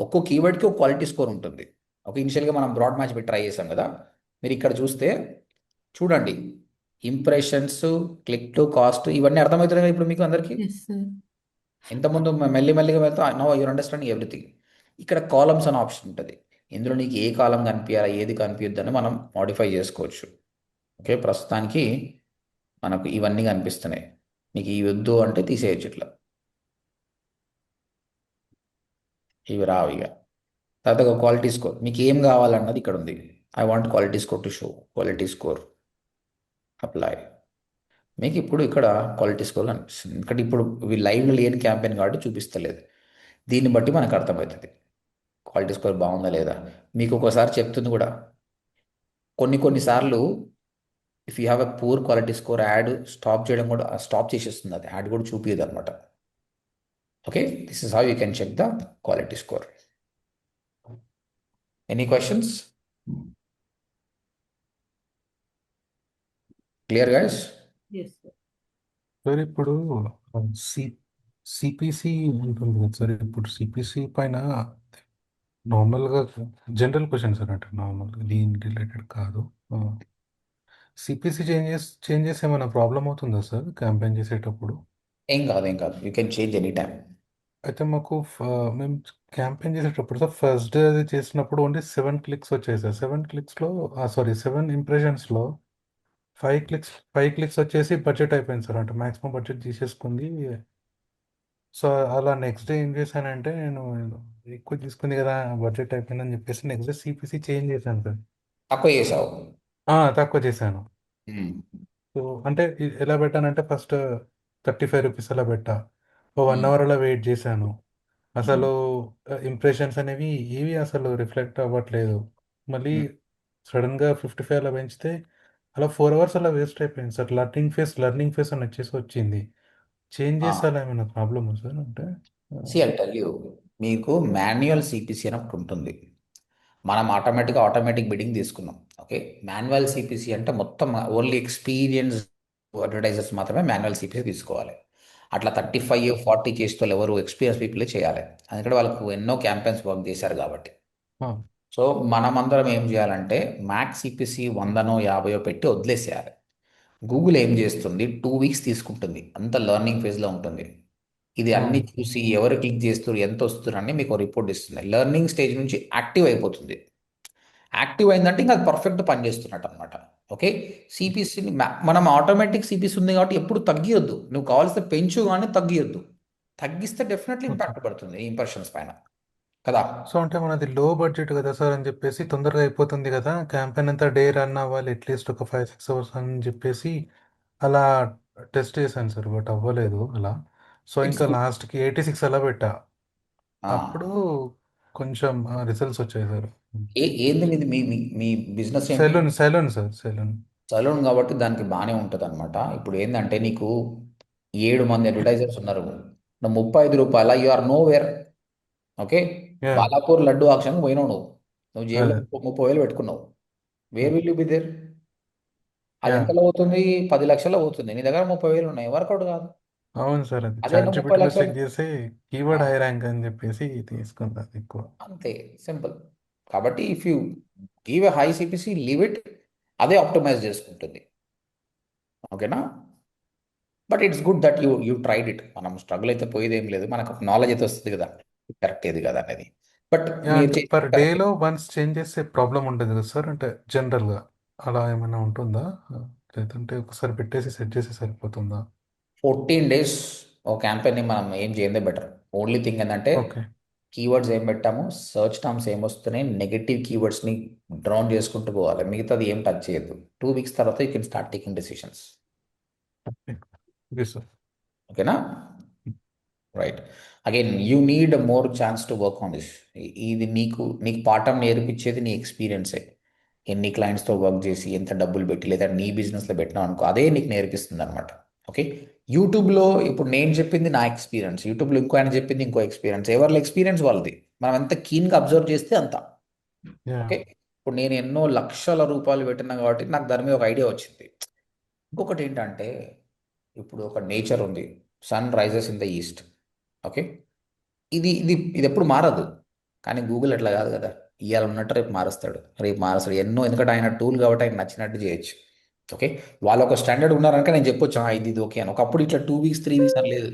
Speaker 1: ఒక్కో కీవర్డ్కి ఒక క్వాలిటీ స్కోర్ ఉంటుంది. ఒక ఇనిషియల్గా మనం బ్రాడ్ మ్యాచ్ పెట్టి ట్రై చేసాం కదా, మీరు ఇక్కడ చూస్తే చూడండి, ఇంప్రెషన్స్, క్లిక్ టు కాస్ట్, ఇవన్నీ అర్థమవుతున్నాయి ఇప్పుడు మీకు అందరికీ.
Speaker 5: Yes, sir.
Speaker 1: ఇంతకుముందు మెల్లిమెల్లిగా వెళ్తా నో యూర్ అండర్స్టాండింగ్ ఎవ్రీథింగ్. ఇక్కడ కాలమ్స్ అనే ఆప్షన్ ఉంటుంది. ఇందులో నీకు ఏ కాలం కనిపించాలా, ఏది కనిపించద్దని మనం మాడిఫై చేసుకోవచ్చు. ఓకే, ప్రస్తుతానికి మనకు ఇవన్నీ కనిపిస్తున్నాయి. నీకు ఇవి వద్దు అంటే తీసేయచ్చు ఇట్లా, ఇవి రావు ఇక. తర్వాత క్వాలిటీ స్కోర్ మీకు ఏం కావాలన్నది ఇక్కడ ఉంది. I want quality score to show, quality score apply. మీకు ఇప్పుడు ఇక్కడ క్వాలిటీ స్కోర్ కనిపిస్తుంది. ఎందుకంటే ఇప్పుడు లైవ్లో లేని క్యాంపెయిన్ కాబట్టి చూపిస్తలేదు. దీన్ని బట్టి మనకు అర్థమవుతుంది క్వాలిటీ స్కోర్ బాగుందా లేదా. మీకు ఒకసారి చెప్తుంది కూడా, కొన్నిసార్లు if you have a poor quality score, ad stop చేయడం కూడా స్టాప్ చేసేస్తుంది, అది యాడ్ కూడా చూపించదు అనమాట. Okay, this is how you can check the quality score. Any questions? Clear guys?
Speaker 5: Yes, sir.
Speaker 8: Sir ఇప్పుడు సిపిసి ఉంటుంది కదా సార్, ఇప్పుడు సిపిసి పైన నార్మల్గా జనరల్ క్వశ్చన్ సార్, అంటే నార్మల్గా దీని రిలేటెడ్ కాదు. సిపిసి చేంజెస్ ఏమైనా ప్రాబ్లం అవుతుందా సార్ క్యాంపెయిన్ చేసేటప్పుడు?
Speaker 1: ఏం కాదు, ఏం కాదు, you can change any time.
Speaker 8: అయితే మాకు మేము క్యాంపెయిన్ చేసేటప్పుడు సార్ ఫస్ట్ డే అది చేసినప్పుడు ఓన్లీ 7 క్లిక్స్ వచ్చాయి సార్. 7 క్లిక్స్లో సారీ 7 ఇంప్రెషన్స్లో 5 క్లిక్స్ వచ్చేసి బడ్జెట్ అయిపోయింది సార్, అంటే మ్యాక్సిమం బడ్జెట్ తీసేసుకుంది. సో అలా నెక్స్ట్ డే ఏం చేశానంటే నేను ఎక్కువ తీసుకుంది కదా బడ్జెట్ అయిపోయిందని చెప్పేసి నెక్స్ట్ డే సిపిసి చేంజ్ చేశాను సార్.
Speaker 1: తక్కువ చేసావు.
Speaker 8: తక్కువ చేశాను.
Speaker 1: మ్మ్.
Speaker 8: సో అంటే ఎలా పెట్టానంటే ఫస్ట్ 35 రూపీస్ అలా పెట్టా. ఓ 1 అవర్ అలా వెయిట్ చేశాను. అసలు ఇంప్రెషన్స్ అనేవి ఏవి అసలు రిఫ్లెక్ట్ అవ్వట్లేదు. మళ్ళీ
Speaker 1: మ్మ్.
Speaker 8: సడన్గా 55 అలా పెంచితే అలా 4 అవర్స్ అలా వేస్ట్ అయిపోయింది సార్. లర్నింగ్ ఫేస్ అని వచ్చేసి వచ్చింది. చేంజ్ చేస్తే అలా ఏమైనా ప్రాబ్లమ్ సార్? అంటే
Speaker 1: సి ఐ టెల్ యూ, మీకు మాన్యువల్ సిపిసి అని ఒకటి ఉంటుంది. మనం ఆటోమేటిక్ బిడ్డింగ్ తీసుకున్నాం. ఓకే, మాన్యువల్ సిపిసి అంటే మొత్తం ఓన్లీ ఎక్స్పీరియన్స్ అడ్వర్టైజర్స్ మాత్రమే మాన్యువల్ సిపిసి తీసుకోవాలి. అట్లా 35-40 చేస్తూ ఎవరు ఎక్స్పీరియన్స్ పీపులే చేయాలి, ఎందుకంటే వాళ్ళకు ఎన్నో క్యాంపెయిన్స్ వర్క్ చేశారు కాబట్టి. సో మనమందరం ఏం చేయాలంటే మ్యాక్స్ సిపిసి 100-50 పెట్టి వదిలేసేయాలి. గూగుల్ ఏం చేస్తుంది, 2 వీక్స్ తీసుకుంటుంది, అంత లెర్నింగ్ ఫేజ్లో ఉంటుంది. ఇది అన్ని చూసి ఎవరు క్లిక్ చేస్తారు, ఎంత వస్తున్నారు అని మీకు రిపోర్ట్ ఇస్తుంది. లెర్నింగ్ స్టేజ్ నుంచి యాక్టివ్ అయిపోతుంది. యాక్టివ్ అయిందంటే ఇంకా అది పర్ఫెక్ట్ పనిచేస్తున్నట్టు అనమాట. ఓకే, సిపిసిని మనం ఆటోమేటిక్ సిపిసి ఉంది కాబట్టి ఎప్పుడు తగ్గియొద్దు. నువ్వు కావాల్సిన పెంచు కానీ తగ్గియొద్దు. తగ్గిస్తే డెఫినెట్లీ ఇంపాక్ట్ పడుతుంది ఇంప్రెషన్స్ పైన కదా.
Speaker 8: సో అంటే మనది లో బడ్జెట్ కదా సార్ అని చెప్పేసి తొందరగా అయిపోతుంది కదా, క్యాంపెయిన్ అంతా డే రన్ అవ్వాలి అట్లీస్ట్ ఒక 5-6 అవర్స్ అని చెప్పేసి అలా టెస్ట్ చేశాను సార్, బట్ అవ్వలేదు అలా. సో
Speaker 1: ఇట్స్
Speaker 8: ఇంకా
Speaker 1: గుడ్.
Speaker 8: లాస్ట్కి 86 అలా పెట్టా. అప్పుడు కొంచెం రిజల్ట్స్ వచ్చాయి సార్.
Speaker 1: ఏంది మీది, మీ మీ మీ బిజినెస్ ఏంటి?
Speaker 8: Salon sir, salon.
Speaker 1: సలూన్ కాబట్టి దానికి బాగానే ఉంటుంది అనమాట. ఇప్పుడు ఏంటంటే నీకు 7 మంది అడ్వర్టైజర్స్ ఉన్నారు, నువ్వు 35 రూపాయల you are nowhere. Okay,
Speaker 8: Yeah,
Speaker 1: Balapur laddu ఆక్షన్కి పోయినావు, నువ్వు జేబులో
Speaker 8: అదే
Speaker 1: 30,000 పెట్టుకున్నావు. Where will you be there? అది
Speaker 8: యా
Speaker 1: ఎంతలో అవుతుంది? 10 లక్షల్లో అవుతుంది. నీ దగ్గర 30,000 ఉన్నాయి, వర్కౌట్ కాదు.
Speaker 8: అవును సార్, అది
Speaker 1: అదే
Speaker 8: చాట్
Speaker 1: నువ్వు 30
Speaker 8: జీపీటీలో
Speaker 1: లక్షలు.
Speaker 8: చెక్ చేసి కీవర్డ్ హై ర్యాంక్ అని చెప్పేసి తీసుకుంటాను ఎక్కువ.
Speaker 1: అంతే సింపుల్. కాబట్టి if you give a high CPC, leave it, అదే ఆప్టిమైజ్ చేసుకుంటుంది. ఓకేనా? But it's good that you tried it. మనం స్ట్రగుల్ అయితే పోయేది ఏం లేదు, మనకు నాలెడ్జ్ అయితే వస్తుంది కదా కరెక్ట్ ఏది కదా అనేది. బట్
Speaker 8: యా
Speaker 1: మీరు
Speaker 8: అంటే
Speaker 1: చేసేది
Speaker 8: పర్
Speaker 1: కరెక్ట్.
Speaker 8: డేలో వన్స్ చేంజ్ చేసే ప్రాబ్లం ఉంటుంది కదా సార్, అంటే జనరల్గా అలా ఏమైనా ఉంటుందా, లేదంటే ఒకసారి పెట్టేసి సెట్ చేసి సరిపోతుందా?
Speaker 1: 14 days ఒక క్యాంపెయిన్ని మనం ఏం చేయందే బెటర్. ఓన్లీ థింగ్ ఏంటంటే
Speaker 8: ఓకే.
Speaker 1: కీవర్డ్స్ ఏం పెట్టాము, సర్చ్ టర్మ్స్ ఏం వస్తున్నాయి, నెగటివ్ కీవర్డ్స్ని డ్రౌన్ చేసుకుంటూ పోవాలి, మిగతాది ఏం టచ్ చేయొద్దు. 2 weeks తర్వాత you can start taking decisions.
Speaker 8: Okay sir.
Speaker 1: ఓకేనా? Right. Again you need more chance to work on this. ఇది నీకు పాఠం నేర్పించేది నీ ఎక్స్పీరియన్సే. ఎన్ని క్లయింట్స్తో వర్క్ చేసి ఎంత డబ్బులు పెట్టి లేదా నీ బిజినెస్లో పెట్టినావు అనుకో, అదే నీకు నేర్పిస్తుంది అనమాట. ఓకే, యూట్యూబ్లో ఇప్పుడు నేను చెప్పింది నా ఎక్స్పీరియన్స్, యూట్యూబ్లో ఇంకో ఆయన చెప్పింది ఇంకో ఎక్స్పీరియన్స్, ఎవరి ఎక్స్పీరియన్స్ వాళ్ళది. మనం ఎంత కీన్గా అబ్జర్వ్ చేస్తే అంత.
Speaker 8: యా
Speaker 1: ఓకే, ఇప్పుడు నేను ఎన్నో లక్షల రూపాయలు పెట్టినా కాబట్టి నాకు దాని మీద ఒక ఐడియా వచ్చింది. ఇంకొకటి ఏంటంటే ఇప్పుడు ఒక నేచర్ ఉంది, sun rises in the east. Okay, ఇది ఇది ఇది ఎప్పుడు మారదు. కానీ గూగుల్ అట్లా కాదు కదా, ఇవాళ ఉన్నట్టు రేపు మారుస్తాడు ఎన్నో, ఎందుకంటే ఆయన టూల్ కాబట్టి ఆయన నచ్చినట్టు చేయొచ్చు. ఓకే, వాళ్ళు ఒక స్టాండర్డ్ ఉన్నారనుక నేను చెప్పొచ్చు ఇది ఓకే అని. ఒకప్పుడు ఇట్లా 2 weeks 3 weeks అని లేదు.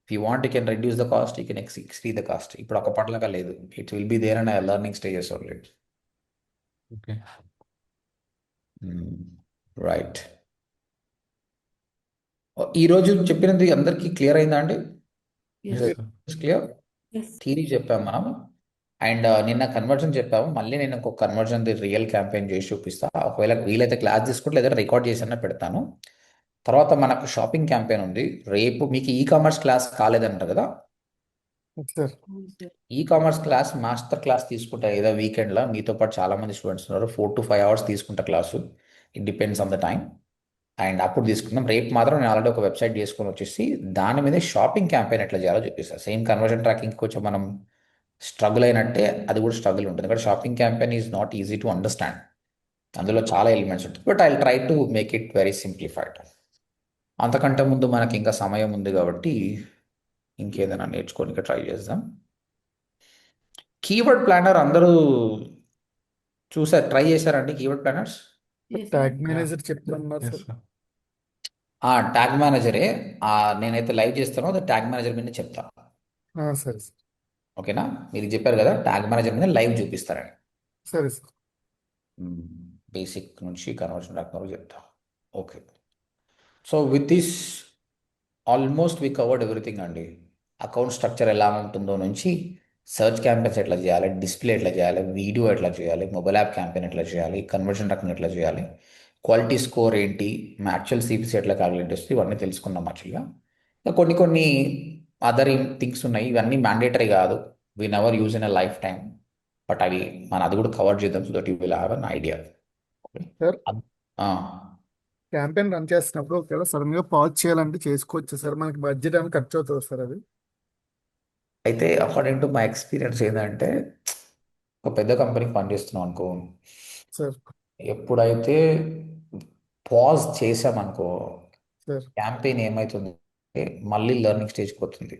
Speaker 1: If you want you can reduce the cost, you can extra the cost. ఇప్పుడు ఒక పట్లగా లేదు, it will be there and learning stages only.
Speaker 8: Okay.
Speaker 1: Right. ఈరోజు చెప్పినది అందరికీ క్లియర్ అయిందా అండి?
Speaker 5: Yes,
Speaker 8: yes
Speaker 5: sir.
Speaker 8: Sir.
Speaker 1: Clear.
Speaker 9: Yes.
Speaker 1: Theory చెప్పాము మనం, అండ్ నిన్న కన్వర్జన్ చెప్పాము. మళ్ళీ నేను ఒక కన్వర్జన్ రియల్ క్యాంపెయిన్ చేసి చూపిస్తా. ఒకవేళ వీలైతే క్లాస్ తీసుకుంటే లేదా రికార్డ్ చేసి పెడతాను. తర్వాత మనకు షాపింగ్ క్యాంపెయిన్ ఉంది రేపు. మీకు ఈ కామర్స్ క్లాస్ కాలేదంట కదా,
Speaker 7: sir
Speaker 1: e commerce class master class తీసుకుంటా ఏదో వీకెండ్లో. మీతో పాటు చాలామంది స్టూడెంట్స్ ఉన్నారు, 4 to 5 hours తీసుకుంటా class. It depends on the time. And అప్పుడు తీసుకుందాం. రేపు మాత్రం నేను ఆల్రెడీ ఒక వెబ్సైట్ చేసుకొని వచ్చేసి దాని మీద షాపింగ్ క్యాంపెయిన్ ఎట్లా చేయాలో చూపిస్తాను. సేమ్ కన్వర్జన్ ట్రాకింగ్ కొంచెం మనం స్ట్రగుల్ అయినట్టే అది కూడా స్ట్రగుల్ ఉంటుంది, ఎందుకంటే shopping campaign is not easy to understand. అందులో చాలా ఎలిమెంట్స్ ఉంటాయి, but I try to make it very simplified. అంతకంటే ముందు మనకి ఇంకా సమయం ఉంది కాబట్టి ఇంకేదైనా నేర్చుకోనికి ట్రై చేద్దాం. కీవర్డ్ ప్లానర్ అందరూ చూసారు, ట్రై చేశారండి కీవర్డ్ ప్లానర్స్?
Speaker 7: ట్యాగ్ మేనేజర్ చెప్తున్నారు
Speaker 8: ఎస్
Speaker 7: సార్.
Speaker 8: సార్.
Speaker 1: ట్యాగ్ మేనేజరే. నేనైతే లైవ్ చేస్తానో అది ట్యాగ్ మేనేజర్ మీద చెప్తా.
Speaker 7: సరే సార్.
Speaker 1: ఓకేనా? మీరు చెప్పారు కదా ట్యాగ్ మేనేజర్ మీద లైవ్ చూపిస్తారని.
Speaker 7: సరే సార్.
Speaker 1: బేసిక్ నుంచి కన్వర్షన్ వరకు చెప్తా. Okay. So with this almost we covered everything అండి. అకౌంట్ స్ట్రక్చర్ ఎలా ఉంటుందో నుంచి సర్చ్ క్యాంపెయిన్స్ ఎట్లా చేయాలి, డిస్ప్లే ఎట్లా చేయాలి, వీడియో ఎట్లా చేయాలి, మొబైల్ యాప్ క్యాంపెయిన్ ఎట్లా చేయాలి, కన్వర్షన్ రకం ఎట్లా చేయాలి, క్వాలిటీ స్కోర్ ఏంటి, యాక్చువల్ సిపిసి ఎట్లా క్యాలిక్యులేట్ చేస్తుంది, ఇవన్నీ తెలుసుకున్నాం యాక్చువల్గా. ఇంకా కొన్ని అదర్ థింగ్స్ ఉన్నాయి, ఇవన్నీ మ్యాండేటరీ కాదు, we never use in a life time. But అవి మనం అది కూడా కవర్ చేద్దాం so that you will have an idea.
Speaker 7: Sir campaign run చేస్తున్నప్పుడు ఒకవేళ సడన్ గా పాజ్ చేయాలంటే చేసుకోవచ్చు సార్. మనకి బడ్జెట్ అని ఖర్చు అవుతుంది సార్ అది.
Speaker 1: అయితే అకార్డింగ్ టు మై ఎక్స్పీరియన్స్ ఏంటంటే, ఒక పెద్ద కంపెనీకి పనిచేస్తున్నాం అనుకో,
Speaker 7: సార్.
Speaker 1: ఎప్పుడైతే పాజ్ చేసామనుకో
Speaker 7: సార్.
Speaker 1: క్యాంపెయిన్ ఏమవుతుంది అంటే మళ్ళీ లెర్నింగ్ స్టేజ్కి పోతుంది,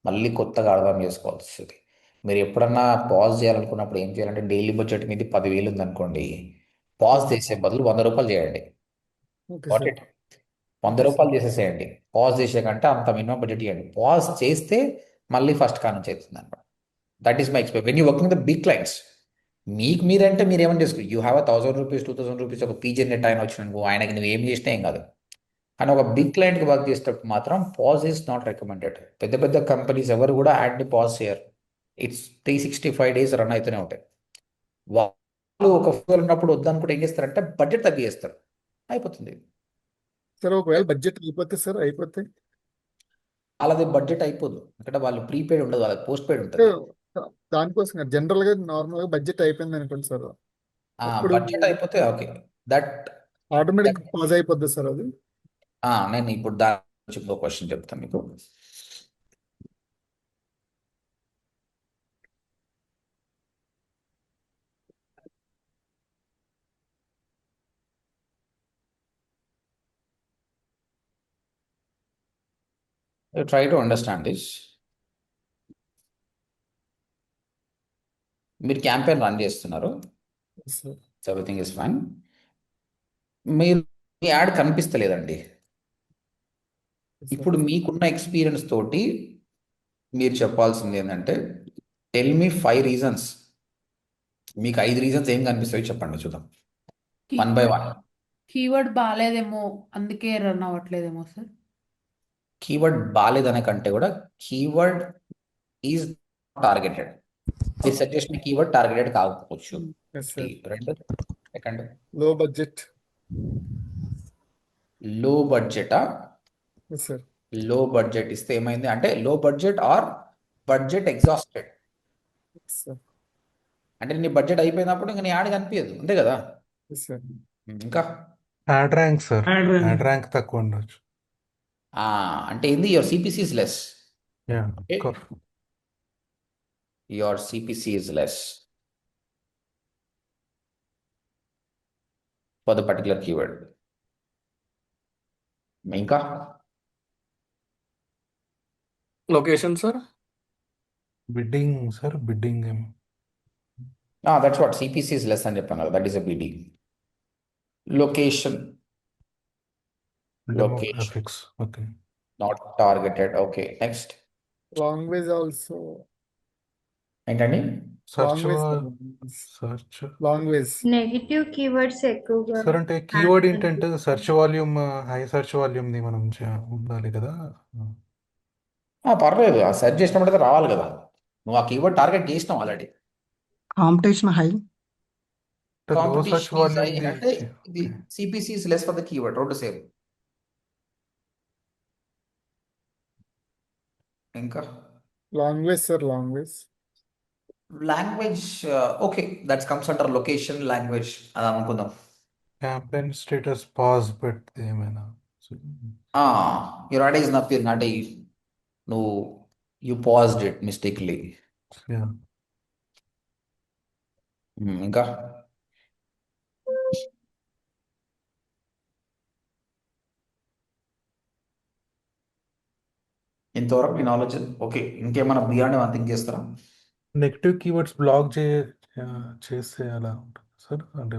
Speaker 1: మళ్ళీ కొత్తగా అర్థం చేసుకోవాల్సి వస్తుంది. మీరు ఎప్పుడన్నా పాజ్ చేయాలనుకున్నప్పుడు ఏం చేయాలంటే, డైలీ బడ్జెట్ మీద 10,000 ఉందనుకోండి, పాజ్ చేసే బదులు 100 రూపాయలు చేయండి.
Speaker 7: Okay
Speaker 1: what
Speaker 7: sir.
Speaker 1: ఇట్ 100 రూపాయలు చేసేసేయండి. పాజ్ చేసే కంటే అంత మినిమం బడ్జెట్ ఇవ్వండి. పాజ్ చేస్తే మళ్ళీ ఫస్ట్ కా నుంచి అవుతుంది అనమాట. That is my experience when you working the big clients. మీకు మీరంటే మీరు ఏమని చేసుకో, యూ హ్యావ్ 1,000 రూపీస్ 2,000 రూపీస్ ఒక పీజీ నెట్ ఆయన వచ్చిన ఆయనకి నువ్వు ఏం చేసినా ఏం కాదు. కానీ ఒక బిగ్ క్లయింట్కి వర్క్ చేసేటప్పుడు మాత్రం పాజ్ ఈస్ నాట్ రికమెండెడ్. పెద్ద పెద్ద కంపెనీస్ ఎవరు కూడా యాడ్ని పాజ్ చేయరు. ఇట్స్ 365 days రన్ అవుతూనే ఉంటాయి. వాళ్ళు ఒక ఫోన్ ఉన్నప్పుడు వద్దనుకుంటే ఏం చేస్తారంటే బడ్జెట్ తగ్గిస్తారు, అయిపోతుంది.
Speaker 7: సార్ ఒకవేళ బడ్జెట్ అయిపోతే సార్ అయిపోతే
Speaker 1: వాళ్ళది బడ్జెట్ అయిపోదు, ఎందుకంటే వాళ్ళు ప్రీపెయిడ్ ఉండదు, వాళ్ళకి పోస్ట్ పెయిడ్ ఉంటుంది.
Speaker 7: దానికోసం జనరల్ గా నార్మల్ గా బడ్జెట్ అయిపోయింది అనుకోండి సార్, అప్పుడు
Speaker 1: బడ్జెట్ అయిపోతే ఓకే, దట్
Speaker 7: ఆటోమేటిక్ పాజ్ అయిపోద్ది సార్ అది.
Speaker 1: నేను ఇప్పుడు దాని గురించి ఇంకో క్వశ్చన్ చెప్తాను మీకు. Try to understand this. మీరు క్యాంపెయిన్ రన్ చేస్తున్నారు,
Speaker 7: సార్.
Speaker 1: Everything is fine. మీరు మీ యాడ్ కనిపిస్తలేదండి. ఇప్పుడు మీకున్న ఎక్స్పీరియన్స్ తోటి మీరు చెప్పాల్సింది ఏంటంటే, టెల్ మీ 5 reasons. మీకు 5 reasons ఏం కనిపిస్తాయో చెప్పండి చూద్దాం, 1 by 1.
Speaker 5: కీవర్డ్ బాగాలేదేమో అందుకే రన్ అవ్వట్లేదేమో సార్.
Speaker 1: కీవర్డ్ బాగాలేదనే కంటే కూడా కీవర్డ్ ఈజ్ టార్గెటెడ్. మీరు సెట్ చేసిన కీవర్డ్ టార్గెటెడ్ కాకపోవచ్చు.
Speaker 7: Yes, sir.
Speaker 1: రెండు. సెకండ్,
Speaker 7: లో బడ్జెట్.
Speaker 1: లో బడ్జెటా?
Speaker 7: Yes, sir.
Speaker 1: లో బడ్జెట్ ఇస్తే ఏమైంది అంటే, లో budget or budget exhausted.
Speaker 7: Yes, sir.
Speaker 1: అంటే నీ బడ్జెట్ అయిపోయినప్పుడు ఇంకా నీ యాడ్ కనిపించదు, అంతే కదా.
Speaker 7: Yes, sir.
Speaker 1: ఇంకా
Speaker 8: ad rank sir,
Speaker 2: Ad rank.
Speaker 8: Ad rank తక్కువ ఉండొచ్చు.
Speaker 1: అంటే ఏంది, your CPC is less.
Speaker 8: Yeah
Speaker 1: your CPC is less for the particular keyword. ఇంకా
Speaker 2: location sir.
Speaker 8: Bidding sir, bidding ఏం
Speaker 1: that's what CPC is less అని చెప్పాను కదా, that is a bid. Location,
Speaker 8: demographics. Okay,
Speaker 1: not targeted. Okay, next.
Speaker 7: Language also.
Speaker 1: ఏంటండి?
Speaker 8: Search
Speaker 7: language.
Speaker 8: Search
Speaker 7: language.
Speaker 9: Negative keywords ఎక్కువగా
Speaker 8: sir. అంటే keyword intent search volume, high search వాల్యూమ్ని మనం ఉండాలి కదా.
Speaker 1: పర్లేదు, ఆ సెర్చ్ చేసినప్పుడు రావాలి కదా, నువ్వు ఆ కీవర్డ్ టార్గెట్ చేసినావు already.
Speaker 6: Competition high.
Speaker 8: Low search
Speaker 1: competition is high
Speaker 8: volume
Speaker 1: అంటే ఇది CPC is less for the keyword, రెండు సేమ్. ఇంకా
Speaker 7: language sir, language.
Speaker 1: Language, okay, that's comes under location, language అది అనుకుందాం.
Speaker 8: క్యాంపెయిన్ స్టేటస్ పాజ్ పెడితే ఏమైనా.
Speaker 1: Your ad is not appearing అంటే నువ్వు you paused it mistakenly.
Speaker 8: Yeah
Speaker 1: ఇంకా ఇంతవరకు మీ నాలెడ్జ్ ఓకే. ఇంకేమైనా బియాండ్ ఏమైనా థింక్ చేస్తారా?
Speaker 8: నెగిటివ్ కీవర్డ్స్ బ్లాక్ చేస్తే అలా ఉంటుంది సార్. అంటే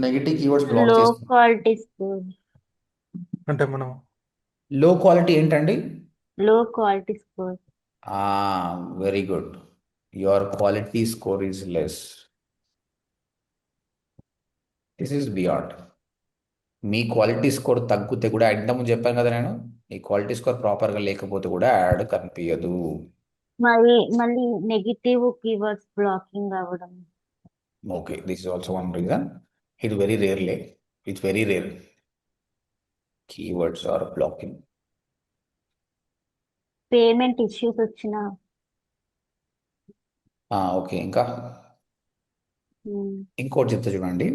Speaker 1: నెగిటివ్ కీవర్డ్స్ బ్లాక్
Speaker 10: లో
Speaker 1: చేస్తాం.
Speaker 10: Quality score.
Speaker 8: అంటే మనం
Speaker 1: లో క్వాలిటీ ఏంటండి?
Speaker 10: లో quality score.
Speaker 1: Very good. Your quality score is less. This is beyond. Me quality score తగ్గితే కూడా ఇంతకుముందు చెప్పాను కదా నేను, ఈ క్వాలిటీ స్కోర్ ప్రాపర్గా లేకపోతే కూడా యాడ్ కనిపించదు.
Speaker 10: మళ్ళీ నెగిటివ్ కీవర్డ్స్ బ్లాకింగ్ అవ్వడం.
Speaker 1: Okay, this is also one reason. ఇది very rarely, it's very rare. Keywords are blocking.
Speaker 10: Payment issues వచ్చిన.
Speaker 1: ఓకే, ఇంకా ఇంకోటి చెప్తా చూడండి.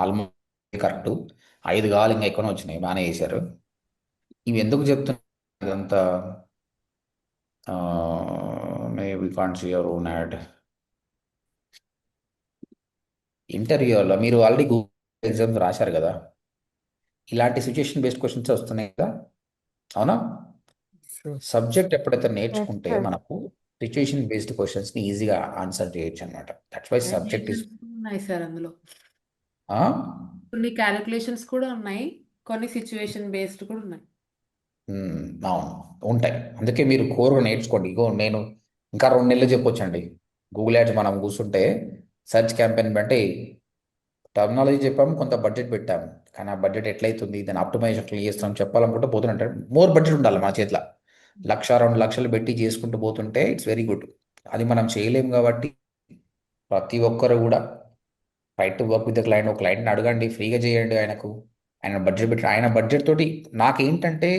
Speaker 1: Almost correct. 5 కావాలి, ఇంకా ఎక్కువనే వచ్చినాయి, బాగానే చేశారు. ఇవి ఎందుకు చెప్తున్నా ఇదంతా? We can't see your own ad. ఇంటర్వ్యూలో మీరు ఆల్రెడీ గూగుల్ ఎగ్జామ్స్ రాశారు కదా, ఇలాంటి సిచ్యుయేషన్ బేస్డ్ క్వశ్చన్స్ వస్తున్నాయి కదా, అవునా?
Speaker 7: Sure.
Speaker 1: సబ్జెక్ట్ ఎప్పుడైతే నేర్చుకుంటే
Speaker 10: sir.
Speaker 1: మనకు సిచ్యుయేషన్ బేస్డ్ క్వశ్చన్స్ని ఈజీగా ఆన్సర్ చేయొచ్చు అనమాట. That's why subject is.
Speaker 5: ఉన్నాయి సార్ అందులో కొన్ని క్యాలిక్యులేషన్స్ కూడా ఉన్నాయి, కొన్ని సిచ్యువేషన్ బేస్డ్ కూడా ఉన్నాయి.
Speaker 1: అవును, ఉంటాయి. అందుకే మీరు కోర్గా నేర్చుకోండి. ఇగో నేను ఇంకా 2 నెలలు చెప్పొచ్చండి. గూగుల్ యాడ్స్ మనం కూర్చుంటే సెర్చ్ క్యాంపెయిన్ బట్టి టర్మినాలజీ చెప్పాము, కొంత బడ్జెట్ పెట్టాము. కానీ ఆ బడ్జెట్ ఎట్లయితుంది, దాన్ని ఆప్టిమైజేషన్ ఎట్లా చేస్తాం చెప్పాలనుకుంటే పోతుంటే మోర్ బడ్జెట్ ఉండాలి మన చేతిలో. 1,00,000, 2 లక్షలు పెట్టి చేసుకుంటూ పోతుంటే ఇట్స్ వెరీ గుడ్. అది మనం చేయలేము కాబట్టి ప్రతి ఒక్కరు కూడా right to work with the client. ఒక క్లయింట్ని అడగండి, ఫ్రీగా చేయండి ఆయనకు. ఆయన బడ్జెట్ పెట్టి, ఆయన బడ్జెట్ తోటి నాకేంటంటే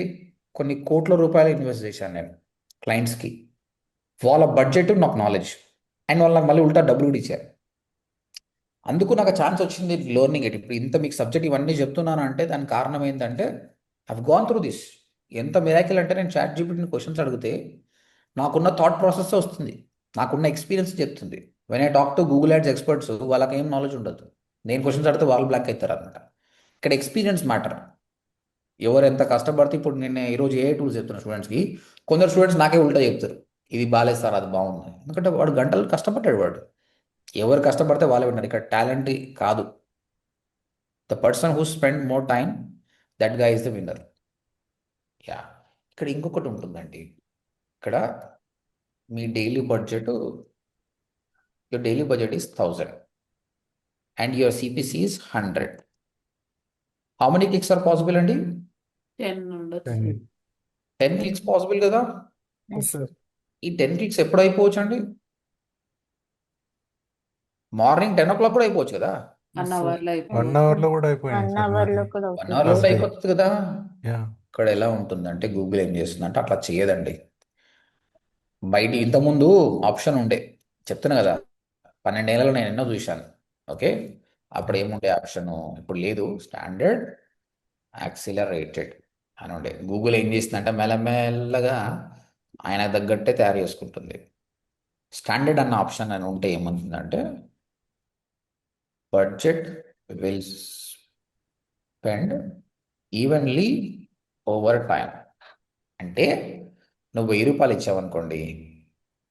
Speaker 1: కొన్ని కోట్ల రూపాయలు ఇన్వెస్ట్ చేశాను నేను క్లయింట్స్కి. వాళ్ళ బడ్జెట్ నాకు నాలెడ్జ్, అండ్ వాళ్ళు నాకు మళ్ళీ ఉల్టా డబ్బులు కూడా ఇచ్చారు. అందుకు నాకు ఛాన్స్ వచ్చింది లెర్నింగ్ ఇట్. ఇప్పుడు ఇంత మీకు సబ్జెక్ట్ ఇవన్నీ చెప్తున్నాను అంటే దానికి కారణం ఏంటంటే ఐవ్ గాన్ త్రూ దిస్. ఎంత మిరాకిల్ అంటే నేను చాట్ జీపీటీని క్వశ్చన్స్ అడిగితే నాకున్న థాట్ ప్రాసెస్ వస్తుంది, నాకున్న ఎక్స్పీరియన్స్ చెప్తుంది. When I talk to Google ads experts, వాళ్ళకి ఏం నాలెడ్జ్ ఉండదు. నేను క్వశ్చన్స్ అడిగితే వాళ్ళు బ్లాక్ అవుతారు అనమాట. ఇక్కడ ఎక్స్పీరియన్స్ మ్యాటర్. ఎవరు ఎంత కష్టపడితే, ఇప్పుడు నేను ఈరోజు ఏ టూల్స్ చెప్తున్నా స్టూడెంట్స్కి, కొందరు స్టూడెంట్స్ నాకే ఉల్టా చెప్తారు, ఇది బాగాలేదు సార్, అది బాగుంది. ఎందుకంటే వాడు గంటలు కష్టపడ్డాడు. వాడు ఎవరు కష్టపడితే వాళ్ళే విన్నారు. ఇక్కడ టాలెంట్ కాదు. The person who spend more time, that guy is the winner. Yeah, ఇక్కడ ఇంకొకటి ఉంటుందండి. ఇక్కడ మీ daily budget, your daily budget is 1000 and your CPC is 100. How many clicks are possible అండి?
Speaker 5: 10 ఉండొచ్చు.
Speaker 1: 10 క్లిక్స్ పాసిబుల్ కదా.
Speaker 7: Yes, sir.
Speaker 1: ఈ 10 clicks ఎప్పుడు అయిపోవచ్చు అండి? మార్నింగ్ 10 o'clock కూడా అయిపోవచ్చు కదా.
Speaker 5: 1 అవర్లో
Speaker 8: 1
Speaker 5: అయిపోయింది.
Speaker 8: అవర్లో కూడా అయిపోయింది
Speaker 10: 1
Speaker 8: సార్
Speaker 10: అవర్ లో
Speaker 8: నాది.
Speaker 10: కూడా
Speaker 1: 1
Speaker 10: అవుతుంది.
Speaker 1: అవర్లో కూడా
Speaker 8: ఫస్ట్ డే.
Speaker 1: అయిపోతుంది కదా.
Speaker 8: యా
Speaker 1: ఇక్కడ ఎలా ఉంటుందంటే గూగుల్ ఏం చేస్తుందంటే అట్లా చేయదండి. బయట ఇంతకుముందు ఆప్షన్ ఉండే, చెప్తున్నా కదా, 12 ఏళ్ళలో నేను ఎన్నో చూశాను. ఓకే, అప్పుడు ఏముండే ఆప్షన్, ఇప్పుడు లేదు. స్టాండర్డ్, యాక్సిలరేటెడ్ అని ఉండే. గూగుల్ ఏం చేసిందంటే మెల్లమెల్లగా ఆయన తగ్గట్టే తయారు చేసుకుంటుంది. స్టాండర్డ్ అన్న ఆప్షన్ అని ఉంటే ఏముంటుందంటే budget will spend evenly over time. అంటే నువ్వు 1000 రూపాయలు ఇచ్చావనుకోండి,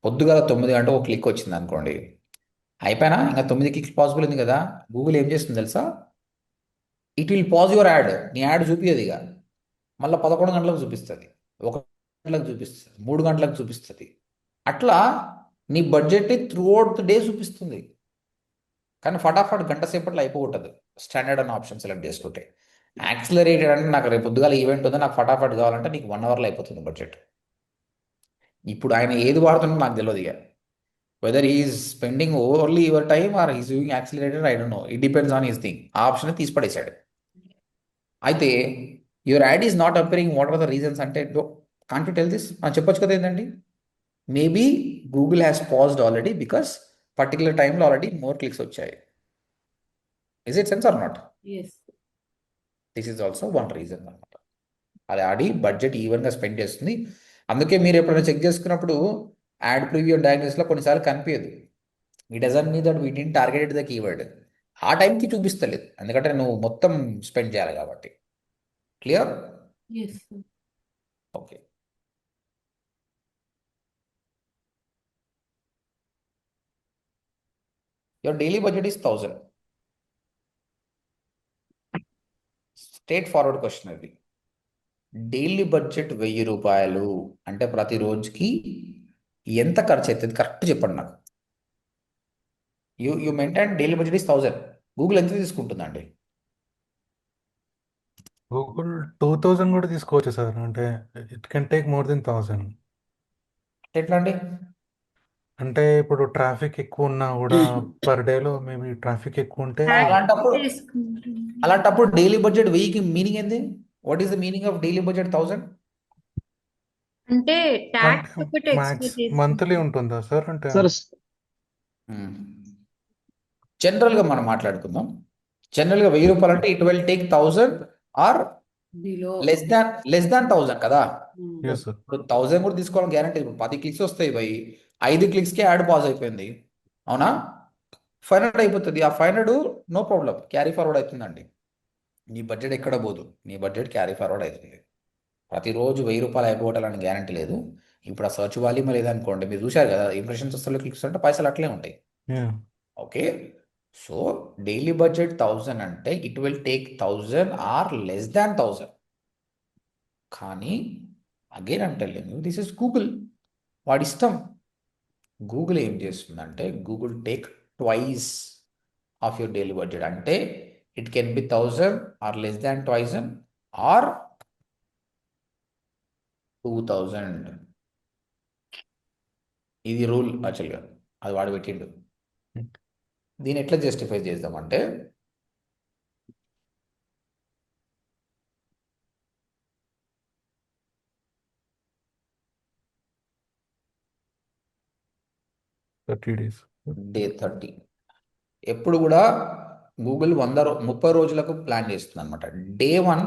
Speaker 1: పొద్దుగాల 9 గంటలకు ఒక క్లిక్ వచ్చింది అనుకోండి, అయిపోయినా ఇంకా 9 క్లిక్స్ పాసిబుల్ ఉంది కదా. గూగుల్ ఏం చేస్తుంది తెలుసా? It will pause your add. నీ యాడ్ చూపించదు ఇక, మళ్ళీ 11 గంటలకు చూపిస్తుంది, 1 గంటలకు చూపిస్తుంది, 3 గంటలకు చూపిస్తుంది. అట్లా నీ budget through out the day చూపిస్తుంది. కానీ ఫటాఫట్ గంట సేపట్లో అయిపోతుంది స్టాండర్డ్ అన్న ఆప్షన్ సెలెక్ట్ చేసుకుంటే. యాక్సిలరేటెడ్ అంటే నాకు రేపు పొద్దుగాల ఈవెంట్ ఉంది, నాకు ఫటాఫట్ కావాలంటే నీకు 1 అవర్లో అయిపోతుంది బడ్జెట్. ఇప్పుడు ఆయన ఏది వాడుతుందో నాకు తెలియదు ఇక, whether is spending overly your time or is using accelerated, I don't know. It depends on his thing. ఆ ఆప్షన్ తీసి పడేశాడు. అయితే your ad is not appearing, what are the reasons అంటే, కాంట్ యూ టెల్ దిస్ అని చెప్పొచ్చు కదా. ఏంటండి, maybe Google has paused already because particular టైంలో ఆల్రెడీ మోర్ క్లిక్స్ వచ్చాయి. Is it sense or not?
Speaker 5: Yes.
Speaker 1: This is also one reason అనమాట. అది ఆడి budget ఈవెన్గా స్పెండ్ చేస్తుంది. అందుకే మీరు ఎప్పుడైనా చెక్ చేసుకున్నప్పుడు యాడ్ ప్రివ్యూ డయాగ్నోస్లో కొన్నిసార్లు కనిపించదు. It doesn't mean that we did targeted the keyword. ఆ టైంకి చూపిస్తలేదు, ఎందుకంటే నువ్వు మొత్తం స్పెండ్ చేయాలి కాబట్టి. Clear?
Speaker 5: Yes.
Speaker 1: Okay. Your daily budget is 1000. Straight forward question ఇది. డైలీ బడ్జెట్ 1000 రూపాయలు అంటే ప్రతి రోజుకి ఎంత ఖర్చు అవుతుంది కరెక్ట్ చెప్పండి నాకు. You maintain daily budget is 1000. Google ఎంత తీసుకుంటుందండి?
Speaker 8: గూగుల్ 2000 కూడా తీసుకోవచ్చు సార్. అంటే it can take more than 1000.
Speaker 1: ఎట్లా అండి?
Speaker 8: అంటే ఇప్పుడు ట్రాఫిక్ ఎక్కువ ఉన్నా కూడా పర్ డేలో మేబీ ట్రాఫిక్ ఎక్కువ ఉంటే
Speaker 1: అలాంటప్పుడు డైలీ బడ్జెట్ 1000కి మీనింగ్ ఏంది? What is the meaning of daily budget 1000?
Speaker 9: అంటే ట్యాక్స్
Speaker 8: అంటే
Speaker 9: ఒకటి
Speaker 8: మ్యాక్స్
Speaker 9: ఎక్స్ట్రా
Speaker 8: మంత్లీ ఉంటుందా సార్? అంటే
Speaker 7: సార్
Speaker 1: జనరల్గా మనం మాట్లాడుకుందాం. జనరల్గా 1000 రూపాయలు అంటే it will take 1000 or
Speaker 5: below
Speaker 1: less than 1000 కదా.
Speaker 8: Yes sir.
Speaker 1: ఇప్పుడు 1000 కూడా తీసుకోవాలని గ్యారంటీ. ఇప్పుడు 10 క్లిక్స్ వస్తాయి 5 క్లిక్స్కే యాడ్ పాజ్ అయిపోయింది, అవునా? 500 అయిపోతుంది. ఆ 500 నో ప్రాబ్లం క్యారీ ఫార్వర్డ్ అవుతుందండి. నీ బడ్జెట్ ఎక్కడ పోదు, నీ బడ్జెట్ క్యారీ ఫార్వర్డ్ అవుతుంది. ప్రతిరోజు 1000 రూపాయలు అయిపోవటాలని గ్యారంటీ లేదు. ఇప్పుడు ఆ సర్చ్ వాల్యూమ్ లేదనుకోండి, మీరు చూశారు కదా, ఇంప్రెషన్స్ వస్తే క్లిక్స్ అంటే పైసలు అట్లే ఉంటాయి.
Speaker 8: Yeah.
Speaker 1: Okay. So daily budget 1000 అంటే it will take 1000 or less than 1000. కానీ again I'm telling you this is Google. వాడి ఇష్టం. గూగుల్ ఏం చేస్తుందంటే Google take twice of your daily budget. అంటే it can be 1000 or less than 1000 or 2000. ఇది rule యాక్చువల్గా, అది వాడు పెట్టిండు. దీన్ని ఎట్లా జస్టిఫై చేద్దామంటే
Speaker 8: days.
Speaker 1: డే 30 ఎప్పుడు కూడా గూగుల్ 30 రోజులకు ప్లాన్ చేస్తుంది అనమాట. డే 1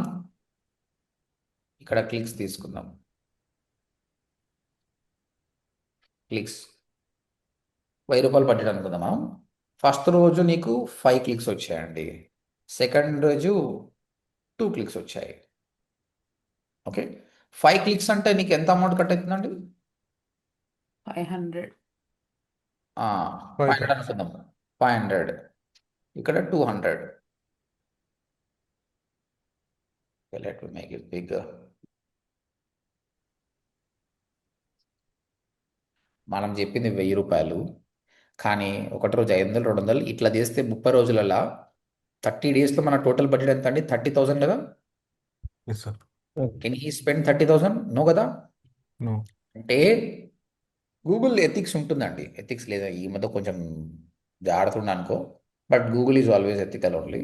Speaker 1: ఇక్కడ క్లిక్స్ తీసుకుందాం. క్లిక్స్ 1000 రూపాయలు బడ్జెట్ అనుకుందాం మనం. ఫస్ట్ రోజు నీకు 5 క్లిక్స్ వచ్చాయండి. సెకండ్ రోజు 2 క్లిక్స్ వచ్చాయి. ఓకే. 5 క్లిక్స్ అంటే నీకు ఎంత అమౌంట్ కట్ అవుతుందండి?
Speaker 5: 500.
Speaker 1: 500 అనుకుందాం. 500 ఇక్కడ 200. Let me make it bigger. మనం చెప్పింది 1000 రూపాయలు, కానీ ఒకటి రోజు 500 200 ఇట్లా చేస్తే 30 రోజులలో 30 డేస్లో మన టోటల్ బడ్జెట్ ఎంత అండి? 30,000 కదా.
Speaker 8: Yes sir.
Speaker 1: Can he spend 30,000? No కదా.
Speaker 8: No.
Speaker 1: అంటే గూగుల్ ఎథిక్స్ ఉంటుందండి. ఎథిక్స్ లేదా ఈ మధ్య కొంచెం జాడుతుండ అనుకో, but Google is always ethical only.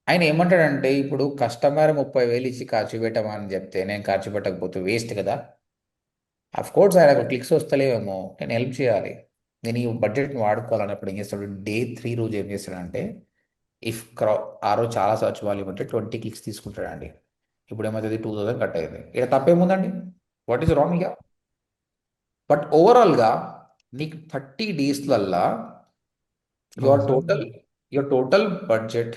Speaker 1: ఆయన ఏమంటాడంటే ఇప్పుడు కస్టమర్ 30,000 ఇచ్చి ఖర్చు పెట్టమని చెప్తే నేను ఖర్చు పెట్టకపోతే వేస్ట్ కదా. అఫ్ కోర్స్ ఆయన క్లిక్స్ వస్తలేవేమో, నేను హెల్ప్ చేయాలి, నేను ఈ బడ్జెట్ని వాడుకోవాలన్నప్పుడు ఏం చేస్తాడు? డే 3 రోజు ఏం చేస్తాడంటే ఇఫ్ ఆ రోజు చాలా సర్చ్ వాల్యూమ్ అంటే 20 క్లిక్స్ తీసుకుంటాడండి. ఇప్పుడు ఏమవుతుంది? 2000 కట్ అయింది. ఇక్కడ తప్పేముందండి? వాట్ ఈస్ రాంగ్ ఇక? బట్ ఓవరాల్గా నీకు 30 డేస్లల్లా your total budget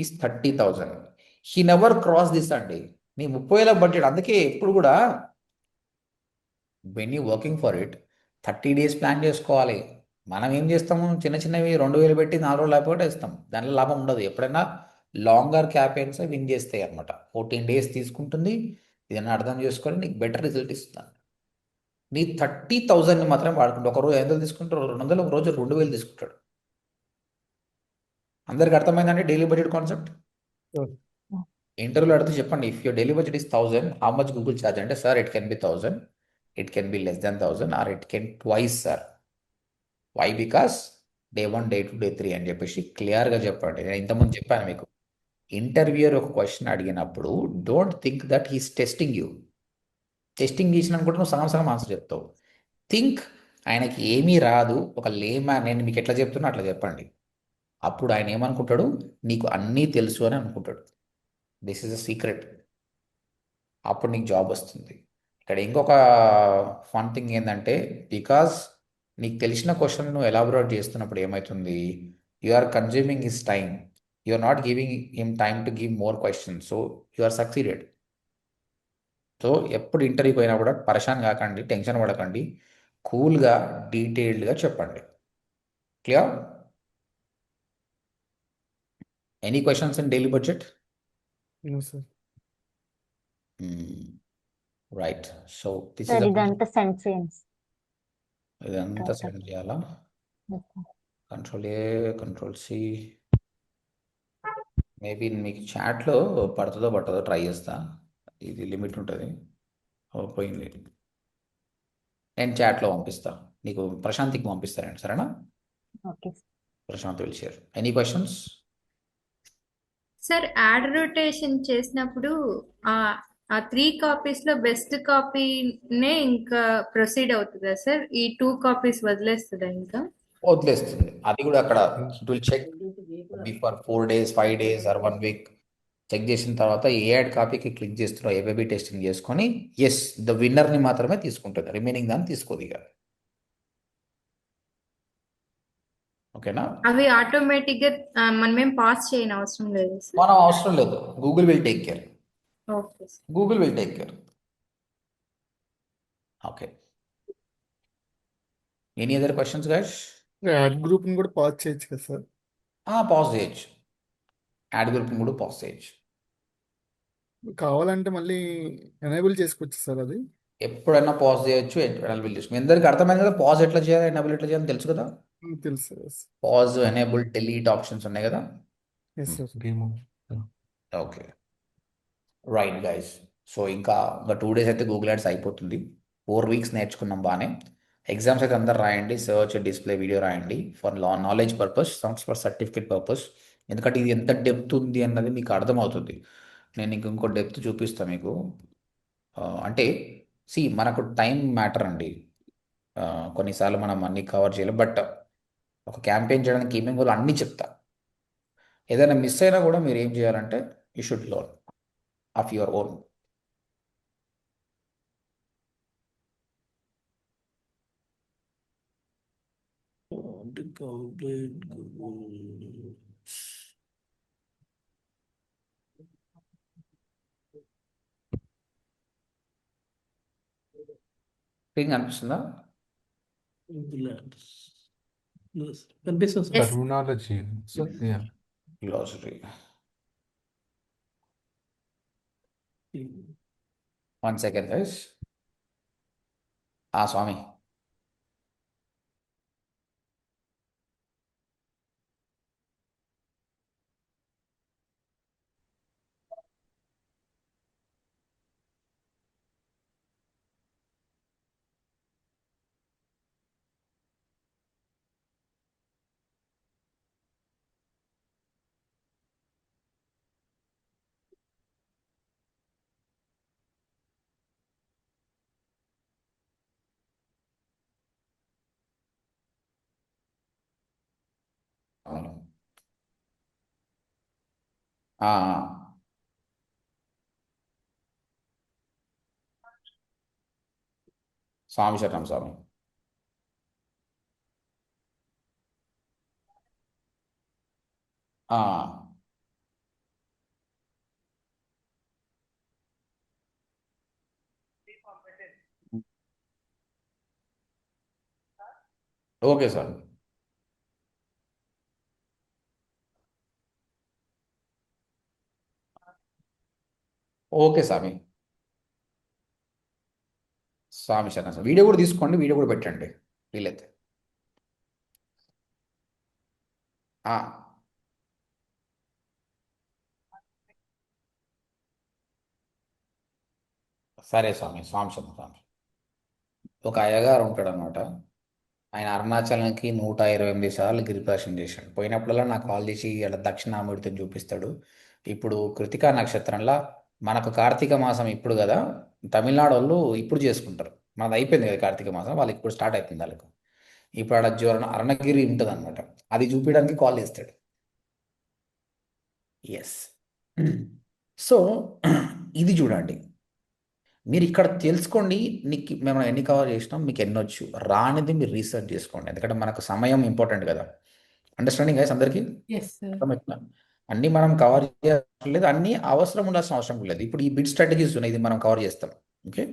Speaker 1: is 30,000. He never cross this అండి. నీ 30,000 బడ్జెట్. అందుకే ఎప్పుడు కూడా when you working for it 30 days plan చేసుకోవాలి. మనం ఏం చేస్తాము? చిన్న చిన్నవి 2000 పెట్టి 4 రోజులు అయిపోతే ఇస్తాం, దాంట్లో లాభం ఉండదు. ఎప్పుడైనా లాంగర్ క్యాంపెయిన్స్ విన్ చేస్తాయి అనమాట. 14 డేస్ తీసుకుంటుంది. ఇదన్నీ అర్థం చేసుకొని నీకు బెటర్ రిజల్ట్ ఇస్తుంది. నీ 30,000ని మాత్రం వాడుకుంటూ ఒక రోజు 500 తీసుకుంటారు, 200, ఒక రోజు 2000 తీసుకుంటాడు. అందరికి అర్థమైందండి డైలీ బడ్జెట్ కాన్సెప్ట్? ఇంటర్వ్యూలో అడిగితే చెప్పండి, if your daily budget is 1000 how much Google charge అంటే, sir it can be 1000, it can be less than 1000 or it can twice sir. Why? Because day 1, day 2, day 3 అని చెప్పేసి క్లియర్గా చెప్పండి. నేను ఇంతకుముందు చెప్పాను మీకు, ఇంటర్వ్యూయర్ ఒక క్వశ్చన్ అడిగినప్పుడు don't think that he's testing you. Testing చేసిన కూడా నువ్వు సగం సగం ఆన్సర్ చెప్తావు. థింక్ ఆయనకి ఏమీ రాదు, ఒక లేమ్యాన్, నేను మీకు ఎట్లా చెప్తున్నా అట్లా చెప్పండి. అప్పుడు ఆయన ఏమనుకుంటాడు? నీకు అన్నీ తెలుసు అని అనుకుంటాడు. This is a secret. అప్పుడు నీకు జాబ్ వస్తుంది. ఇక్కడ ఇంకొక ఫన్ థింగ్ ఏంటంటే, బికాస్ నీకు తెలిసిన క్వశ్చన్ నువ్వు ఎలాబొరేట్ చేస్తున్నప్పుడు ఏమవుతుంది? You are consuming his time. You are not giving him time to give more questions, so you are succeeded. So ఎప్పుడు ఇంటర్వ్యూకి పోయినా కూడా పరేషాన్ కాకండి, టెన్షన్ పడకండి, కూల్గా డీటెయిల్డ్గా చెప్పండి. Clear? Any questions in daily budget?
Speaker 7: Sir
Speaker 1: right. So this
Speaker 10: sir
Speaker 1: is
Speaker 10: ఇదంతా సెండ్ చేయండి.
Speaker 1: ఇదంతా సెండ్ చేయాలా?
Speaker 10: Yes, sir.
Speaker 1: Control A, control C. Maybe మీకు చాట్లో పడుతుందో పట్టదో ట్రై చేస్తా. ఇది లిమిట్ ఉంటుంది. పోయింది. నేను చాట్లో పంపిస్తా, నీకు ప్రశాంత్కి పంపిస్తానండి, సరేనా?
Speaker 10: Okay, sir.
Speaker 1: Prashant will share. Any questions?
Speaker 9: Sir ad rotation చేసినప్పుడు ఆ 3 కాపీస్ లో బెస్ట్ కాపీనే ఇంకా ప్రొసీడ్ అవుతుందా సార్? ఈ 2 కాపీస్ వదిలేస్తుందా ఇంకా?
Speaker 1: వదిలేస్తుంది. అది కూడా అక్కడ it will check before 4 days, 5 days or 1 week. Check చేసిన తర్వాత ఏ యాడ్ కాపీకి క్లిక్ చేస్తున్నారో ఏబీబీ టెస్టింగ్ చేసుకొని ఎస్ ద విన్నర్ని మాత్రమే తీసుకుంటుంది, రిమైనింగ్ దాన్ని తీసుకోదు ఇక. ఓకేనా?
Speaker 9: అవి ఆటోమేటిక్ గా మనమేం పాస్ చేయని అవసరం లేదు సార్.
Speaker 1: మనం అవసరం లేదు, Google will take care.
Speaker 9: Okay sir.
Speaker 1: Google will take care. Okay. Any other questions guys?
Speaker 7: Ad గ్రూప్ని కూడా పాస్ చేయొచ్చు కదా సార్?
Speaker 1: పాజ్ చేయొచ్చు, యాడ్ గ్రూప్ని కూడా పాజ్ చేయొచ్చు.
Speaker 7: కావాలంటే మళ్ళీ ఎనేబుల్ చేసుకోవచ్చు సార్ అది?
Speaker 1: ఎప్పుడైనా పాజ్ చేయొచ్చు, ఎనేబుల్ చేసుకో. మీ అందరికి అర్థమైంది కదా, పాజ్ ఎట్లా చేయాలి, ఎనేబుల్ ఎట్లా చేయాలి తెలుసు కదా?
Speaker 7: తెలుసు sir.
Speaker 1: Pause, enable, delete options ఉన్నాయి కదా.
Speaker 7: Yes sir.
Speaker 8: Remove.
Speaker 1: Okay right guys. So ఇంకా 2 days అయితే గూగుల్ యాడ్స్ అయిపోతుంది. 4 weeks నేర్చుకున్నాం బాగానే. ఎగ్జామ్స్ అయితే అందరు రాయండి, సర్చ్ డిస్ప్లే వీడియో రాయండి for knowledge purpose, for certificate purpose. ఎందుకంటే ఇది ఎంత డెప్త్ ఉంది అన్నది మీకు అర్థమవుతుంది. నేను ఇంకో డెప్త్ చూపిస్తాను మీకు. అంటే మనకు టైం మ్యాటర్ అండి. కొన్నిసార్లు మనం అన్ని కవర్ చేయలేం, బట్ ఒక క్యాంపెయిన్ చేయడానికి ఏమేమి కూడా అన్నీ చెప్తా. ఏదైనా మిస్ అయినా కూడా మీరు ఏం చేయాలంటే you should learn of your own. Screen కనిపిస్తుందా?
Speaker 2: కనిపిస్తుంది sir.
Speaker 8: Terminology. So
Speaker 1: glossary. 1 second guys. స్వామి అవును. స్వామి శరణం స్వామి. Okay sir. ఓకే స్వామి. స్వామి శరణం సార్. వీడియో కూడా తీసుకోండి, వీడియో కూడా పెట్టండి వీలైతే. సరే స్వామి. స్వామి శరణం స్వామి. ఒక అయ్యగారు ఉంటాడు అనమాట. ఆయన అరుణాచలంకి 128 సార్లు గిరిప్రదక్షిణ చేశాడు. పోయినప్పుడల్లా నాకు కాల్ చేసి ఇలా దక్షిణామూర్తిని చూపిస్తాడు. ఇప్పుడు కృతికా నక్షత్రంలో మనకు కార్తీక మాసం ఇప్పుడు కదా, తమిళనాడు వాళ్ళు ఇప్పుడు చేసుకుంటారు. మనది అయిపోయింది కదా కార్తీక మాసం, వాళ్ళకి ఇప్పుడు స్టార్ట్ అవుతుంది వాళ్ళకు. ఇప్పుడు ఆడ అరుణగిరి ఉంటుంది అనమాట, అది చూపించడానికి కాల్ చేస్తాడు. ఎస్. సో ఇది చూడండి, మీరు ఇక్కడ తెలుసుకోండి. నీకు మేము ఎన్ని కవర్ చేసినాం, మీకు ఎన్ని వచ్చు, రానిది మీరు రీసెర్చ్ చేసుకోండి. ఎందుకంటే మనకు సమయం ఇంపార్టెంట్ కదా. అండర్స్టాండింగ్ గైస్ అందరికీ?
Speaker 5: Yes, sir.
Speaker 1: అన్నీ మనం కవర్ చేయలేదు, అన్నీ అవసరం ఉండాల్సిన అవసరం లేదు. ఇప్పుడు ఈ బిడ్ స్ట్రాటజీస్ ఉన్నాయి, ఇది మనం కవర్ చేస్తాం. ఓకే,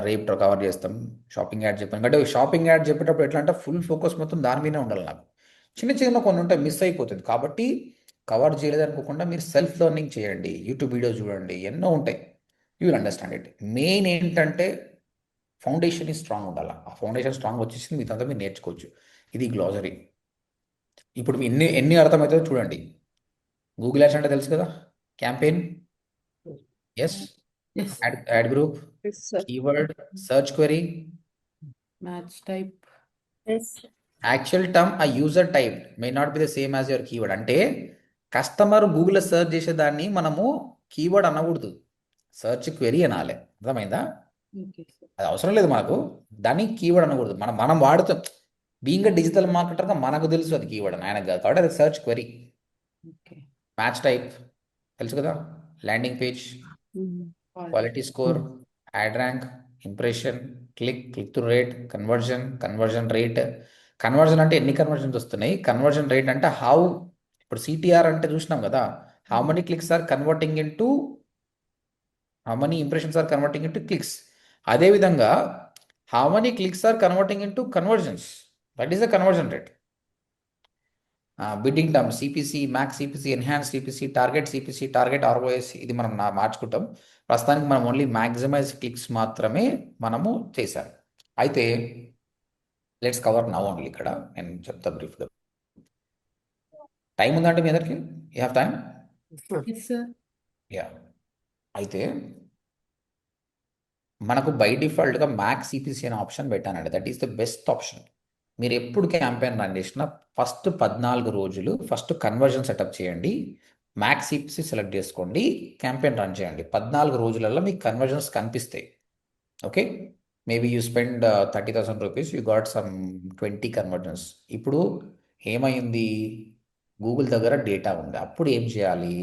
Speaker 1: రేపు కవర్ చేస్తాం. షాపింగ్ యాడ్ చెప్పాను అంటే షాపింగ్ యాడ్ చెప్పేటప్పుడు ఎట్లా అంటే ఫుల్ ఫోకస్ మొత్తం దాని మీదనే ఉండాలి నాకు. చిన్న చిన్న కొన్ని ఉంటాయి, మిస్ అయిపోతుంది. కాబట్టి కవర్ చేయలేదు అనుకోకుండా మీరు సెల్ఫ్ లెర్నింగ్ చేయండి, యూట్యూబ్ వీడియో చూడండి, ఎన్నో ఉంటాయి. You will understand it. Main ఏంటంటే ఫౌండేషన్ ఈ స్ట్రాంగ్ ఉండాలి. ఆ ఫౌండేషన్ స్ట్రాంగ్ వచ్చేసింది, మీదంతా మీరు నేర్చుకోవచ్చు. ఇది గ్లాజరీ. ఇప్పుడు మీ ఎన్ని ఎన్ని అర్థమవుతుందో చూడండి. గూగుల్ యాడ్స్ అంటే తెలుసు కదా, campaign, yes,
Speaker 5: yes
Speaker 1: ad group, keyword, search query,
Speaker 5: match type.
Speaker 1: Actual term ఆ user type may not be the same as your keyword. అంటే కస్టమర్ గూగుల్లో సెర్చ్ చేసేదాన్ని మనము కీవర్డ్ అనకూడదు, సర్చ్ క్వెరీ అనాలి. అర్థమైందా?
Speaker 5: Okay sir.
Speaker 1: అది అవసరం లేదు మనకు, దాన్ని కీవర్డ్ అనకూడదు. మనం మనం వాడుతాం. బీయింగ్ డిజిటల్ మార్కెటర్గా మనకు తెలుసు అది కీవర్డ్ అని, ఆయనకు కాదు. కాబట్టి అది search query.
Speaker 5: Okay.
Speaker 1: Match type తెలుసు కదా, landing page, quality score, ad rank, impression, click through rate, conversion rate. Conversion అంటే ఎన్ని కన్వర్జన్స్ వస్తున్నాయి, కన్వర్జన్ రేట్ అంటే హౌ. ఇప్పుడు సిటిఆర్ అంటే చూసినాం కదా, how many clicks are converting into, how many impressions are converting into clicks. అదేవిధంగా how many clicks are converting into conversions, that is the conversion rate. Bidding term, CPC, max CPC, enhance CPC, target CPC, target ROS, ఇది మనం మార్చుకుంటాం. ప్రస్తుతానికి మనం only maximise clicks మాత్రమే మనము చేశాం. అయితే let's cover now only. ఇక్కడ నేను చెప్తా బ్రీఫ్గా. టైం ఉందంటే మీ అందరికి? You have time?
Speaker 5: Yes sir.
Speaker 1: Yeah. అయితే మనకు బై డిఫాల్ట్గా మ్యాక్స్ సిపిసి అనే ఆప్షన్ పెట్టానండి. That is the best option. మీరు ఎప్పుడు క్యాంపెయిన్ రన్ చేసినా ఫస్ట్ 14 రోజులు ఫస్ట్ కన్వర్జన్ సెటప్ చేయండి, మ్యాక్స్ సిపిసి సెలెక్ట్ చేసుకోండి, క్యాంపెయిన్ రన్ చేయండి. 14 రోజులలో మీకు కన్వర్జన్స్ కనిపిస్తాయి. Okay, maybe you spend 30,000 rupees, you got some 20 conversions. ఇప్పుడు ఏమైంది, గూగుల్ దగ్గర డేటా ఉంది. అప్పుడు ఏం చేయాలి,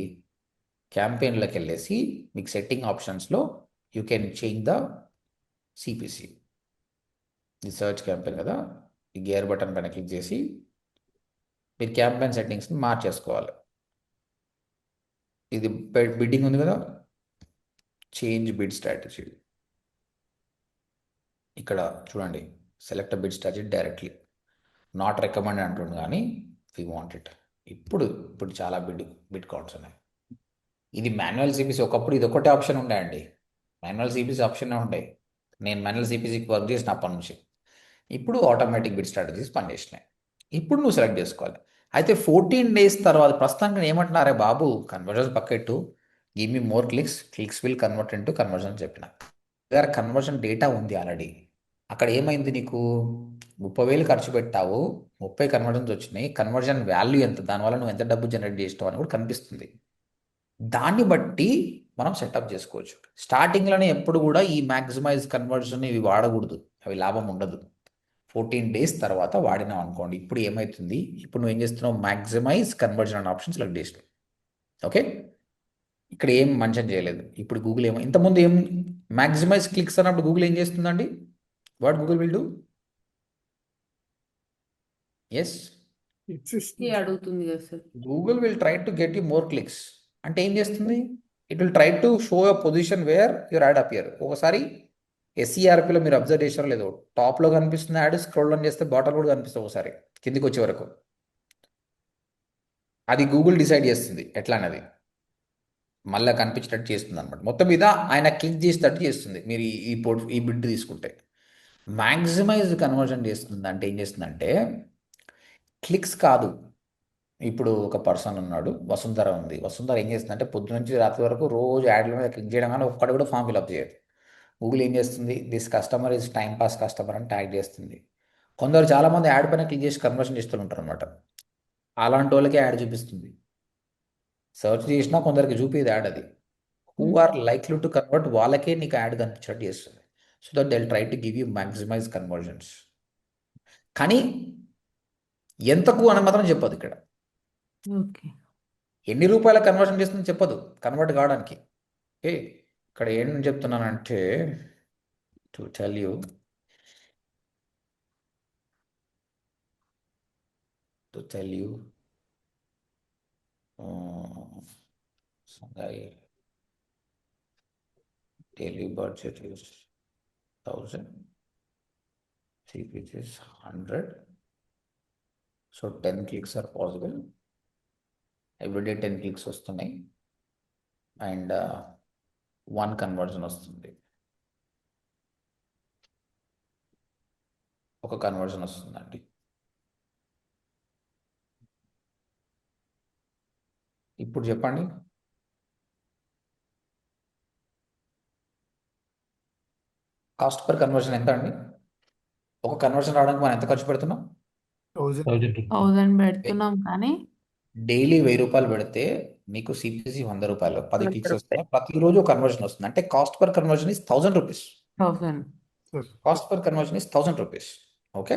Speaker 1: క్యాంపెయిన్లోకి వెళ్ళేసి మీకు సెట్టింగ్ ఆప్షన్స్లో you can change the CPC. ఇది సర్చ్ క్యాంపెయిన్ కదా, ఈ గేర్ బటన్ పైన క్లిక్ చేసి మీరు క్యాంపెయిన్ సెట్టింగ్స్ని మార్చేసుకోవాలి. ఇది బిడ్డింగ్ ఉంది కదా, చేంజ్ బిడ్ స్ట్రాటజీ. ఇక్కడ చూడండి, select bid strategy directly, not recommend అంటుంది కానీ వీ వాంట్ ఇట్. ఇప్పుడు చాలా బిడ్ కౌంట్స్ ఉన్నాయి. ఇది మాన్యువల్ సిపిసి. ఒకప్పుడు ఇది ఒకటే ఆప్షన్ ఉండే అండి, మాన్యువల్ సిపిసి ఆప్షన్ ఉండే. నేను మాన్యువల్ సిపిసికి వర్క్ చేసిన అప్పటి నుంచి. ఇప్పుడు ఆటోమేటిక్ బిడ్ స్ట్రాటజీస్ పనిచేసినాయి. ఇప్పుడు నువ్వు సెలెక్ట్ చేసుకోవాలి. అయితే 14 days తర్వాత ప్రస్తుతానికి ఏమంటున్నారే బాబు, కన్వర్జన్స్ పక్కెట్టు, give me more clicks will convert into conversion చెప్పిన దగ్గర కన్వర్జన్ డేటా ఉంది ఆల్రెడీ. అక్కడ ఏమైంది, నీకు 30,000 ఖర్చు పెట్టావు, 30 కన్వర్జన్స్ వచ్చినాయి, కన్వర్జన్ వాల్యూ ఎంత, దానివల్ల నువ్వు ఎంత డబ్బు జనరేట్ చేస్తావు అని కూడా కనిపిస్తుంది. దాన్ని బట్టి మనం సెటప్ చేసుకోవచ్చు. స్టార్టింగ్లోనే ఎప్పుడు కూడా ఈ మ్యాక్సిమైజ్ కన్వర్జన్ ఇవి వాడకూడదు, అవి లాభం ఉండదు. 14 days తర్వాత వాడినాం అనుకోండి. ఇప్పుడు ఏమవుతుంది, ఇప్పుడు నువ్వు ఏం చేస్తున్నావు, మ్యాక్సిమైజ్ కన్వర్జన్ అనే ఆప్షన్ సెలెక్ట్ చేసినావు. ఓకే, ఇక్కడ ఏం మెన్షన్ చేయలేదు. ఇప్పుడు గూగుల్ ఇంతకుముందు ఏం మ్యాక్సిమైజ్ క్లిక్స్ అన్నప్పుడు గూగుల్ ఏం చేస్తుందండి, what Google will do? Yes,
Speaker 5: అడుగుతుంది కదా సార్.
Speaker 1: Google will try to get you more clicks. అంటే ఏం చేస్తుంది, it will try to show a position where your ad appear. ఒకసారి ఎస్ఈఆర్పిలో మీరు అబ్జర్వ్ చేశారో లేదో, టాప్లో కనిపిస్తుంది యాడ్, స్క్రోల్ ఆన్ చేస్తే బాటమ్ కూడా కనిపిస్తుంది ఒకసారి కిందికి వచ్చే వరకు. అది గూగుల్ డిసైడ్ చేస్తుంది ఎట్లా అనేది, మళ్ళీ కనిపించేటట్టు చేస్తుంది అనమాట. మొత్తం మీద ఆయన క్లిక్ చేసేటట్టు చేస్తుంది. మీరు ఈ బిడ్ తీసుకుంటే మ్యాక్సిమైజ్ కన్వర్జన్ చేస్తుంది. అంటే ఏం చేస్తుందంటే క్లిక్స్ కాదు. ఇప్పుడు ఒక పర్సన్ ఉన్నాడు, వసుంధర ఉంది. వసుంధర ఏం చేస్తుందంటే పొద్దు నుంచి రాత్రి వరకు రోజు యాడ్ల మీద క్లిక్ చేయడం, కానీ ఒక్కటి కూడా ఫామ్ ఫిల్అప్ చేయదు. గూగుల్ ఏం చేస్తుంది, this customer is time pass customer అని ట్యాగ్ చేస్తుంది. కొందరు చాలామంది యాడ్ పైన క్లిక్ చేసి కన్వర్షన్ చేస్తూ ఉంటారు అనమాట. అలాంటి వాళ్ళకి యాడ్ చూపిస్తుంది. సర్చ్ చేసినా కొందరికి చూపిది యాడ్. అది who are likely to convert వాళ్ళకే నీకు యాడ్ కనిపించినట్టు చేస్తుంది. So that they try to give you maximize conversions. కానీ ఎంతకు అని మాత్రం చెప్పదు. ఇక్కడ
Speaker 5: ఓకే.
Speaker 1: ఎన్ని రూపాయల కన్వర్షన్ చేస్తుందో చెప్పదు కన్వర్ట్ కావడానికి. ఓకే, ఇక్కడ ఏం చెప్తున్నానంటే to tell you, Sangai daily budget is 1000, CPC is 100. So 10 clicks are possible. Every day 10 clicks వస్తున్నాయి అండ్ 1 కన్వర్జన్ వస్తుంది. ఒక కన్వర్జన్ వస్తుందండి. ఇప్పుడు చెప్పండి, కాస్ట్ పర్ కన్వర్జన్ ఎంత అండి? ఒక కన్వర్జన్ రావడానికి మనం ఎంత ఖర్చు పెడుతున్నాం?
Speaker 7: 1000.
Speaker 5: 1000 పెడుతున్నాం కానీ
Speaker 1: డైలీ 1000 రూపాయలు పెడితే మీకు సిపిసి 100 రూపాయలు, 10 క్లిక్స్ వస్తున్నాయి, ప్రతిరోజు కన్వర్జన్ వస్తుంది. అంటే cost per conversion is 1000 rupees.
Speaker 5: 1000.
Speaker 1: Cost per conversion is 1000 rupees. Okay,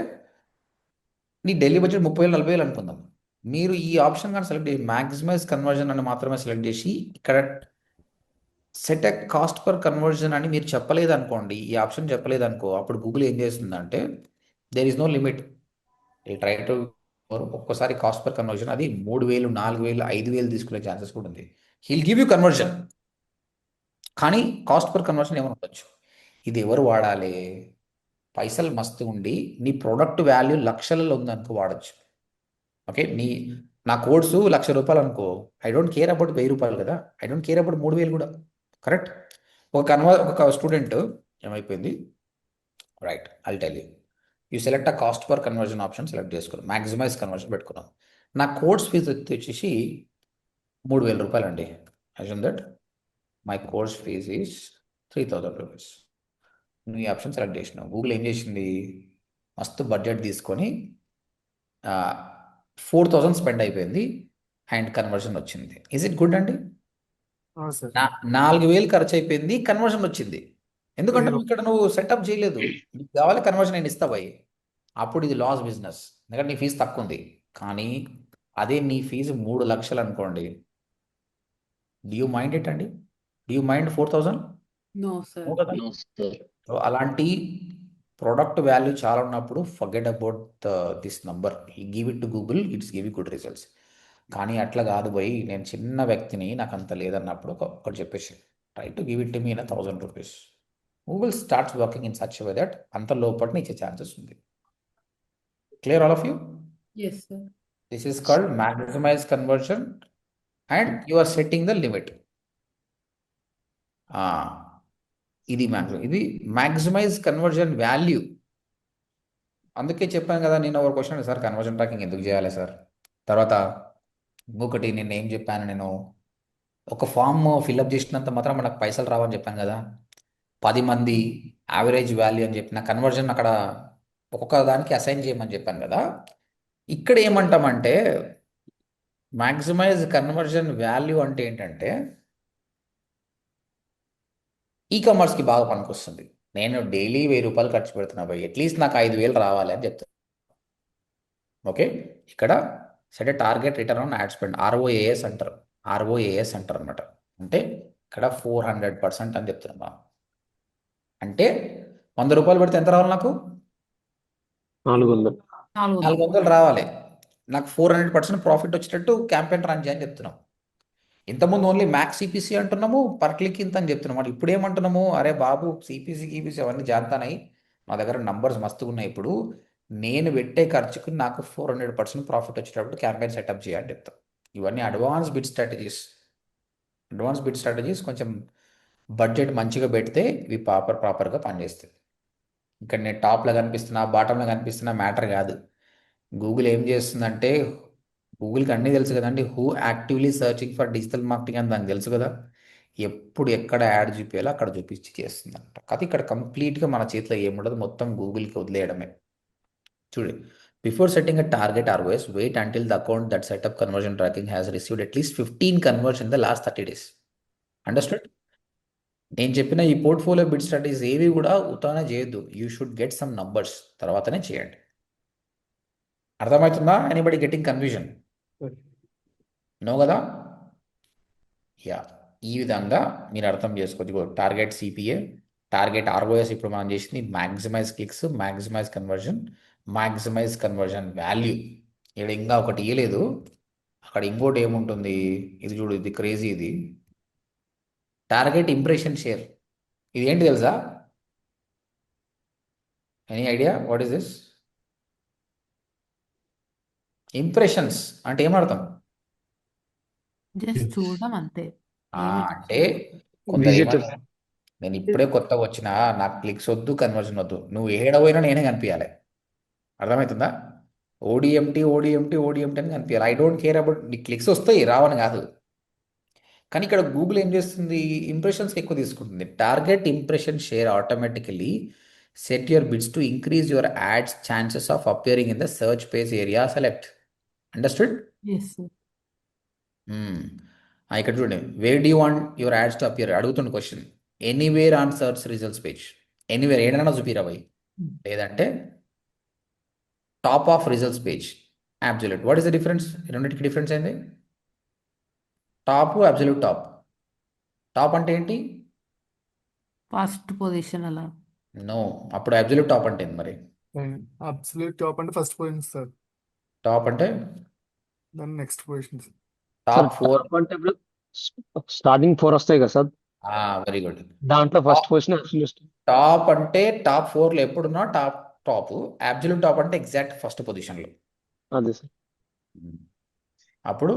Speaker 1: నీ డైలీ బడ్జెట్ 30,000 40,000 అనుకుందాం. మీరు ఈ ఆప్షన్ కానీ సెలెక్ట్ చేసి మ్యాక్సిమైజ్ కన్వర్జన్ అని మాత్రమే సెలెక్ట్ చేసి ఇక్కడ set a cost per conversion అని మీరు చెప్పలేదు అనుకోండి, ఈ ఆప్షన్ చెప్పలేదు అనుకో, అప్పుడు గూగుల్ ఏం చేస్తుందంటే there is no limit. Try to ఒక్కోసారి కాస్ట్ పర్ కన్వర్జన్ అది 3,000 4,000 5,000 తీసుకునే ఛాన్సెస్ కూడా ఉంది. హీల్ గివ్ యూ కన్వర్జన్, కానీ కాస్ట్ పర్ కన్వర్జన్ ఏమైనా ఉండొచ్చు. ఇది ఎవరు వాడాలి? పైసలు మస్తు ఉండి నీ ప్రోడక్ట్ వాల్యూ లక్షలలో ఉందనుకో వాడచ్చు. ఓకే, నా కోర్సు 1,00,000 రూపాయలు అనుకో, ఐ డోంట్ కేర్ అబౌట్ 1,000 రూపాయలు కదా, ఐ డోంట్ కేర్ అబౌట్ 3,000 కూడా. కరెక్ట్. ఒక స్టూడెంట్ ఏమైపోయింది, right, I'll tell you select a cost per conversion option select చేసుకున్నాం, మ్యాక్సిమైజ్ కన్వర్జన్ పెట్టుకున్నాం. నా కోర్స్ ఫీజు వచ్చేసి 3,000 రూపాయలు అండి. Assume that my course fee is 3,000 rupees. నువ్వు ఈ ఆప్షన్ సెలెక్ట్ చేసినావు. గూగుల్ ఏం చేసింది, మస్తు బడ్జెట్ తీసుకొని 4,000 స్పెండ్ అయిపోయింది అండ్ కన్వర్జన్ వచ్చింది. ఈజ్ ఇట్ గుడ్ అండి?
Speaker 7: సార్
Speaker 1: 4,000 ఖర్చు అయిపోయింది, కన్వర్జన్ వచ్చింది. ఎందుకంటే నువ్వు ఇక్కడ నువ్వు సెటప్ చేయలేదు. నీకు కావాలి కన్వర్జన్, నేను ఇస్తావయ్యి. అప్పుడు ఇది లాస్ బిజినెస్, ఎందుకంటే నీ ఫీజు తక్కువ ఉంది. కానీ అదే నీ ఫీజు 3 లక్షలు అనుకోండి, డూ యూ మైండ్ ఇట్ అండి? Do you mind 4,000?
Speaker 5: No sir.
Speaker 1: So అలాంటి ప్రోడక్ట్ వాల్యూ చాలా ఉన్నప్పుడు forget about this number, give it to Google, it's give you good results. కానీ అట్లా కాదు పోయి, నేను చిన్న వ్యక్తిని, నాకు అంత లేదన్నప్పుడు ఒకటి చెప్పేసి try to give it to me in 1,000 rupees. Google starts working in such way that అంత లోపల ఇచ్చే ఛాన్సెస్ ఉంది. Clear all of you?
Speaker 5: Yes sir.
Speaker 1: This is called maximize conversion and you are setting the limit. ఇది maximize conversion value. అందుకే చెప్పాను కదా, నేను ఒక క్వశ్చన్, సార్ కన్వర్జన్ ట్రాకింగ్ ఎందుకు చేయాలి సార్? తర్వాత ఇంకొకటి నేను ఏం చెప్పాను, నేను ఒక ఫామ్ ఫిల్అప్ చేసినంత మాత్రం మనకు పైసలు రావని చెప్పాను కదా. 10 మంది యావరేజ్ వాల్యూ అని చెప్పిన కన్వర్జన్ అక్కడ ఒక్కొక్క దానికి అసైన్ చేయమని చెప్పాను కదా. ఇక్కడ ఏమంటామంటే మ్యాక్సిమైజ్ కన్వర్జన్ వాల్యూ అంటే ఏంటంటే ఈ కామర్స్కి బాగా పనికొస్తుంది. నేను డైలీ 1,000 రూపాయలు ఖర్చు పెడుతున్నా పోయి, అట్లీస్ట్ నాకు 5,000 రావాలి అని చెప్తాను. ఓకే, ఇక్కడ set A target return on add spend, ROAS అంటారు. ROAS అంటారు అనమాట. అంటే ఇక్కడ 400% అని చెప్తున్నా. అంటే 100 రూపాయలు పెడితే ఎంత రావాలి నాకు?
Speaker 2: 400.
Speaker 1: 400 రావాలి. నాకు 400% ప్రాఫిట్ వచ్చేటట్టు క్యాంపెయిన్ రన్ చేయని చెప్తున్నాం. ఇంతకుముందు ఓన్లీ మ్యాక్స్ సిపిసి అంటున్నాము, పర్ క్లిక్ ఇంత అని చెప్తున్నాము. ఇప్పుడు ఏమంటున్నాము, అరే బాబు సిపిసి గీపీసీ అవన్నీ జాంతానాయి, మా దగ్గర నంబర్స్ మస్తుగా ఉన్నాయి. ఇప్పుడు నేను పెట్టే ఖర్చుకు నాకు 400% ప్రాఫిట్ వచ్చేటప్పుడు క్యాంపెయిన్ సెటప్ చేయాలని చెప్తాం. ఇవన్నీ అడ్వాన్స్ బిడ్ స్ట్రాటజీస్. కొంచెం బడ్జెట్ మంచిగా పెడితే ఇవి ప్రాపర్గా పనిచేస్తాయి. ఇక్కడ నేను టాప్లో కనిపిస్తున్నా, బాటంలో కనిపిస్తున్నా మ్యాటర్ కాదు. గూగుల్ ఏం చేస్తుందంటే, గూగుల్కి అన్నీ తెలుసు కదండి. Who actively searching for digital marketing అని దానికి తెలుసు కదా. ఎప్పుడు ఎక్కడ యాడ్ చూపించాలో అక్కడ చూపించి చేస్తుందంట. కాదు ఇక్కడ కంప్లీట్గా మన చేతిలో ఏముండదు, మొత్తం గూగుల్కి వదిలేయడమే. చూడండి, before setting a target ROAS, wait until the account that setup conversion tracking has received at least 15 conversion in the last 30 days. Understand? నేను చెప్పిన ఈ పోర్ట్ఫోలియో బిడ్ స్ట్రాటజీస్ ఏవి కూడా ఉతానే చేయొద్దు. You should get some numbers, తర్వాతనే చేయండి. అర్థమవుతుందా? Anybody getting confusion? నో కదా? యా, ఈ విధంగా మీరు అర్థం చేసుకోవచ్చు. టార్గెట్ CPA, టార్గెట్ ROAS ఇప్పుడు మనం చేసింది maximize clicks, maximize conversion, maximize conversion value. ఇక్కడ ఇంకా ఒకటి ఇవ్వలేదు, అక్కడ ఇంకోటి ఏముంటుంది, ఇది చూడు, ఇది క్రేజీ, ఇది టార్గెట్ ఇంప్రెషన్ షేర్. ఇది ఏంటి తెలుసా? Any idea what is this? Impressions అంటే ఏమర్థం?
Speaker 5: జస్ట్ చూడడం అంతే.
Speaker 1: అంటే కొందరు
Speaker 2: Visitors.
Speaker 1: ఏమన్నారు, నేను ఇప్పుడే కొత్తగా వచ్చిన, నాకు క్లిక్స్ వద్దు, కన్వర్షన్ వద్దు, నువ్వు ఏడపోయినా నేనే కనిపించాలి. అర్థమవుతుందా? ఓడిఎంటీ అని కనిపించాలి. ఐ డోంట్ కేర్ అబౌట్ నీ క్లిక్స్ వస్తాయి, రావని కాదు. కానీ ఇక్కడ గూగుల్ ఏం చేస్తుంది, ఇంప్రెషన్స్కి ఎక్కువ తీసుకుంటుంది. Target impression share automatically set your bids to increase your ads chances of appearing in the search page area select. Understood?
Speaker 5: Yes sir.
Speaker 1: ఇక్కడ చూడండి, where do you want your ads to appear అడుగుతున్న question. Anywhere on search results page. Anywhere ఏడైనా చూపిరా పోయి, లేదంటే top of results page, absolute. What is the difference? రెండింటికి difference ఏంది? Top, absolute top. Top అంటే ఏంటి?
Speaker 5: ఫస్ట్ పొజిషన్ అలా.
Speaker 1: నో, అప్పుడు అబ్జల్యూట్ టాప్ అంటే ఏంది మరి?
Speaker 7: అబ్సల్యూట్ టాప్ అంటే ఫస్ట్ పొజిషన్ సార్,
Speaker 1: టాప్ అంటే
Speaker 7: దాని నెక్స్ట్ పొజిషన్.
Speaker 1: టాప్ 4.
Speaker 2: అంటే ఇప్పుడు స్టార్టింగ్ 4 వస్తాయి కదా సార్,
Speaker 1: వెరీ గుడ్.
Speaker 2: దాంట్లో ఫస్ట్ పొజిషన్ అబ్సల్యూట్.
Speaker 1: టాప్ అంటే టాప్ 4లో ఎప్పుడున్నా టాప్. అబ్జల్యూట్ టాప్ అంటే ఎగ్జాక్ట్ ఫస్ట్ పొజిషన్లో.
Speaker 2: అదే సార్.
Speaker 1: అప్పుడు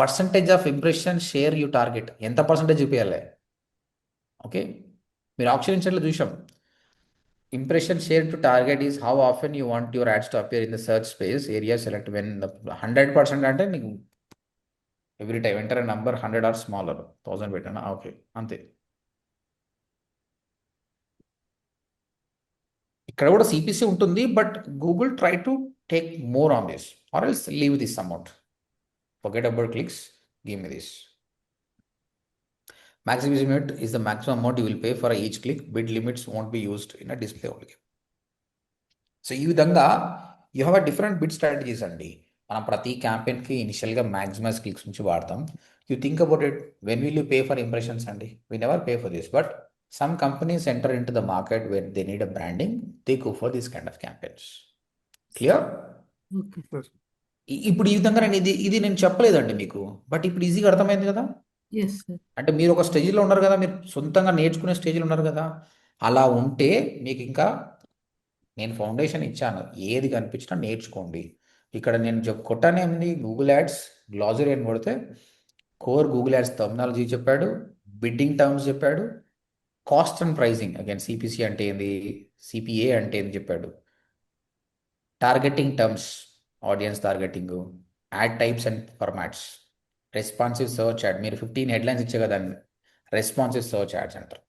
Speaker 1: percentage of impression share you target, ఎంత పర్సంటేజ్ చూపించాలి? ఓకే, మీరు ఆప్షన్ ఇన్స్టెంట్లో చూసాం. Impression share to target is how often you want your ads to appear in the search space area select. When 100% అంటే నీకు every time enter number 100 or smaller, 1000 పెట్టానా? Okay, అంతే. ఇక్కడ కూడా సిపిసి ఉంటుంది, but Google try to take more on this or else leave this amount. Forget about clicks, give me this. Maximum limit is the maximum amount you will pay for each click. Bid limits won't be used in a display only. So ఈ విధంగా you have a different bid strategies అండి. మనం ప్రతి క్యాంపెయిన్కి ఇనిషియల్గా maximize clicks నుంచి వాడతాం. You think about it, when will you pay for impressions అండి? We never pay for this, but some companies enter into the market when they need a branding, they go for this kind of campaigns. Clear?
Speaker 5: Okay.
Speaker 1: ఇప్పుడు ఈ విధంగా ఇది నేను చెప్పలేదండి మీకు, but ఇప్పుడు ఈజీగా అర్థమైంది కదా.
Speaker 5: Yes sir.
Speaker 1: అంటే మీరు ఒక స్టేజ్లో ఉన్నారు కదా, మీరు సొంతంగా నేర్చుకునే స్టేజ్లో ఉన్నారు కదా. అలా ఉంటే మీకు ఇంకా నేను ఫౌండేషన్ ఇచ్చాను, ఏది కనిపించినా నేర్చుకోండి. ఇక్కడ నేను కొట్టానే ఉంది గూగుల్ యాడ్స్ గ్లాజరీ అని కొడితే కోర్ గూగుల్ యాడ్స్ టర్మినాలజీ చెప్పాడు, బిడ్డింగ్ టర్మ్స్ చెప్పాడు, cost and pricing, again CPC అంటే ఏంది, సిపిఏ అంటే ఏంది చెప్పాడు, targeting terms, audience targeting, ad types and formats, responsive search ad. మీరు 15 హెడ్లైన్స్ ఇచ్చే కదా, రెస్పాన్సివ్ సర్చ్ యాడ్స్ అంటారు.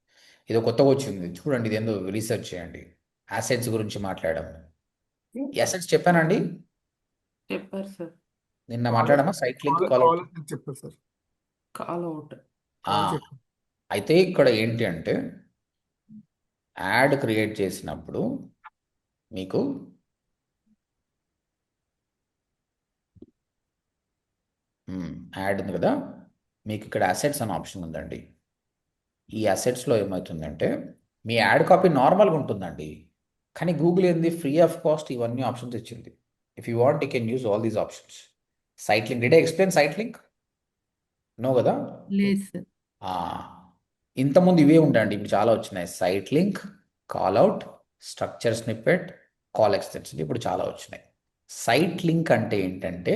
Speaker 1: ఇది కొత్తగా వచ్చింది చూడండి, ఇది ఏందో రీసెర్చ్ చేయండి. అసెట్స్ గురించి మాట్లాడాము. ఈ అసెట్స్ చెప్పానండి,
Speaker 5: చెప్పారు సార్.
Speaker 1: నిన్న మాట్లాడామా? Site link, call out.
Speaker 7: చెప్పారు సార్.
Speaker 5: Call out.
Speaker 1: అయితే ఇక్కడ ఏంటి అంటే యాడ్ క్రియేట్ చేసినప్పుడు మీకు యాడ్ ఉంది కదా, మీకు ఇక్కడ అసెట్స్ అనే ఆప్షన్ ఉందండి. ఈ అసెట్స్లో ఏమవుతుందంటే మీ యాడ్ కాపీ నార్మల్గా ఉంటుందండి, కానీ గూగుల్ ఏంది ఫ్రీ ఆఫ్ కాస్ట్ ఇవన్నీ ఆప్షన్స్ ఇచ్చింది. If you want you can use all these options. Site link, did I explain site link? No కదా.
Speaker 5: లేదు సార్.
Speaker 1: ఇంతకుముందు ఇవే ఉంటాయండి, ఇప్పుడు చాలా వచ్చినాయి. Site link, call out, structure snippet, call extension, ఇప్పుడు చాలా వచ్చినాయి. సైట్ లింక్ అంటే ఏంటంటే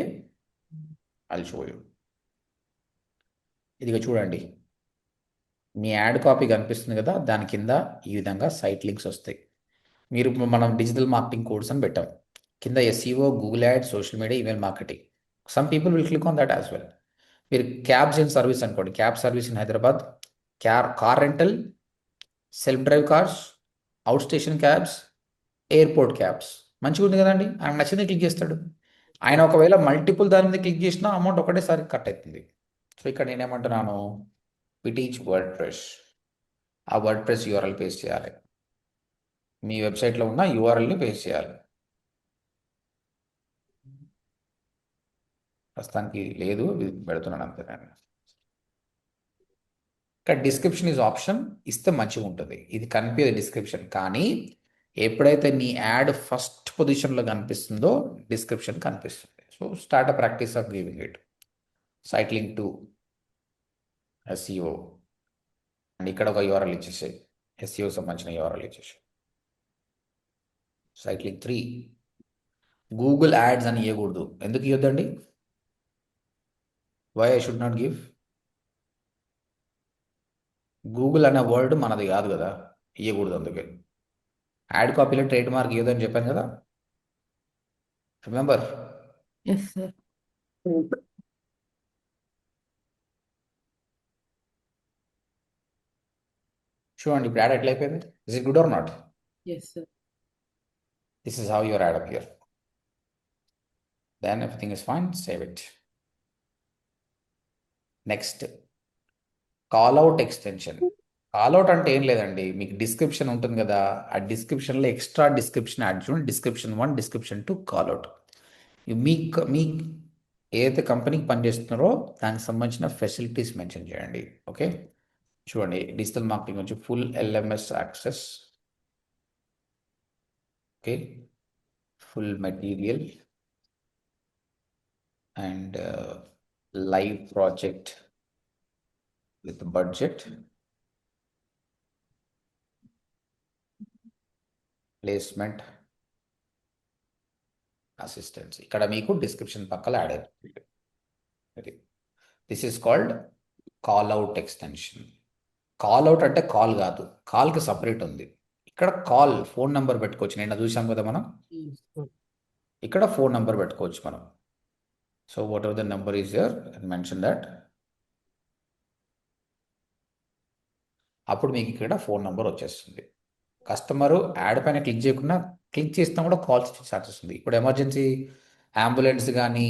Speaker 1: అది షో యూ. ఇదిగా చూడండి, మీ యాడ్ కాపీ కనిపిస్తుంది కదా, దాని కింద ఈ విధంగా సైట్ లింక్స్ వస్తాయి. మీరు మనం డిజిటల్ మార్కెటింగ్ కోర్స్ అని పెట్టాం, కింద SEO, Google add, social media, email marketing. Some people will click on that as well. మీరు క్యాబ్స్ ఇన్ సర్వీస్ అనుకోండి, cab service in Hyderabad, car rental, self drive cars, out station cabs, airport cabs. మంచిగా ఉంది కదండి, ఆయన నచ్చింది click చేస్తాడు. ఆయన ఒకవేళ మల్టిపుల్ దాని మీద క్లిక్ చేసినా అమౌంట్ ఒకటేసారి కట్ అవుతుంది. సో ఇక్కడ నేనేమంటున్నాను, we teach WordPress. ఆ WordPress URL పేస్ట్ చేయాలి, మీ వెబ్సైట్లో ఉన్న URLని పేస్ట్ చేయాలి. ప్రస్తుతానికి లేదు, పెడుతున్నాను అంతే. నేను ఇక్కడ డిస్క్రిప్షన్ ఈజ్ ఆప్షన్ ఇస్తే మంచిగా ఉంటుంది. ఇది కనిపించదు డిస్క్రిప్షన్, కానీ ఎప్పుడైతే నీ యాడ్ ఫస్ట్ పొజిషన్లో కనిపిస్తుందో డిస్క్రిప్షన్ కనిపిస్తుంది. So start a practice of giving it. Site link 2 SEO and ఇక్కడ ఒక URL ఇచ్చేసాయి, SEO సంబంధించిన URL ఇచ్చేసాయి. సైట్ లింక్ 3 గూగుల్ యాడ్స్ అని ఇవ్వకూడదు. ఎందుకు ఇవ్వద్దండి? Why I should not give? Google అనే వర్డ్ మనది కాదు కదా, ఇవ్వకూడదు. అందుకే యాడ్ కాపీలో ట్రేడ్ మార్క్ ఇవ్వదని చెప్పాను కదా, రిమెంబర్.
Speaker 5: Yes, sir.
Speaker 1: చూడండి ఇప్పుడు యాడ్ ఎట్లా అయిపోయింది. Is it good or not?
Speaker 5: Yes, sir.
Speaker 1: This is how your ad appear. Then everything is fine, save it. Next, call out extension. Call out అంటే ఏం లేదండి, మీకు డిస్క్రిప్షన్ ఉంటుంది కదా, ఆ డిస్క్రిప్షన్లో ఎక్స్ట్రా డిస్క్రిప్షన్ యాడ్ చూడండి. description 1, description 2, call out. మీ ఏదైతే కంపెనీకి పనిచేస్తున్నారో దానికి సంబంధించిన ఫెసిలిటీస్ మెన్షన్ చేయండి. ఓకే, చూడండి డిజిటల్ మార్కెటింగ్ వచ్చి full LMS access, okay, full material and live project with budget, placement assistance. ఇక్కడ మీకు డిస్క్రిప్షన్ పక్కన యాడ్ అయిపోతుంది. This is called call out extension. Call out అంటే కాల్ కాదు, కాల్కి సపరేట్ ఉంది. ఇక్కడ కాల్ ఫోన్ నెంబర్ పెట్టుకోవచ్చు. నిన్న చూసాం కదా మనం, ఇక్కడ ఫోన్ నెంబర్ పెట్టుకోవచ్చు మనం. So what ever the number is here and mention that. అప్పుడు మీకు ఇక్కడ ఫోన్ నెంబర్ వచ్చేస్తుంది. కస్టమరు యాడ్ పైన క్లిక్ చేయకుండా క్లిక్ చేసినా కూడా కాల్స్ స్టార్ట్ వస్తుంది. ఇప్పుడు ఎమర్జెన్సీ అంబులెన్స్ కానీ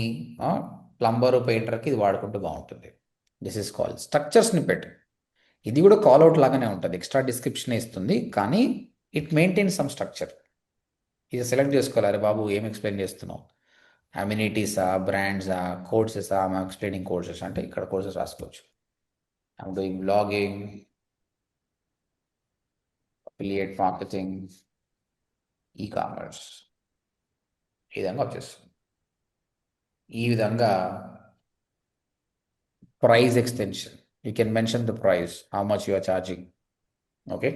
Speaker 1: ప్లంబరు పెయింటర్కి ఇది వాడుకుంటూ బాగుంటుంది. This is call structure snippet. ఇది కూడా కాల్ అవుట్ లాగానే ఉంటుంది, ఎక్స్ట్రా డిస్క్రిప్షన్ ఇస్తుంది, కానీ ఇట్ మెయింటైన్ సమ్ స్ట్రక్చర్. ఇది సెలెక్ట్ చేసుకోవాలి. అరే బాబు ఏం ఎక్స్ప్లెయిన్ చేస్తున్నావు, అమ్యూనిటీసా, బ్రాండ్సా, కోర్సెసా, ఐఎమ్ ఎక్స్ప్లెయినింగ్ కోర్సెస్ అంటే ఇక్కడ కోర్సెస్ రాసుకోవచ్చు. I'm doing blogging, affiliate marketing, ecommerce, ఈ విధంగా వచ్చేస్తుంది. ఈ విధంగా price extension, you can mention the price, how much you are charging. Okay,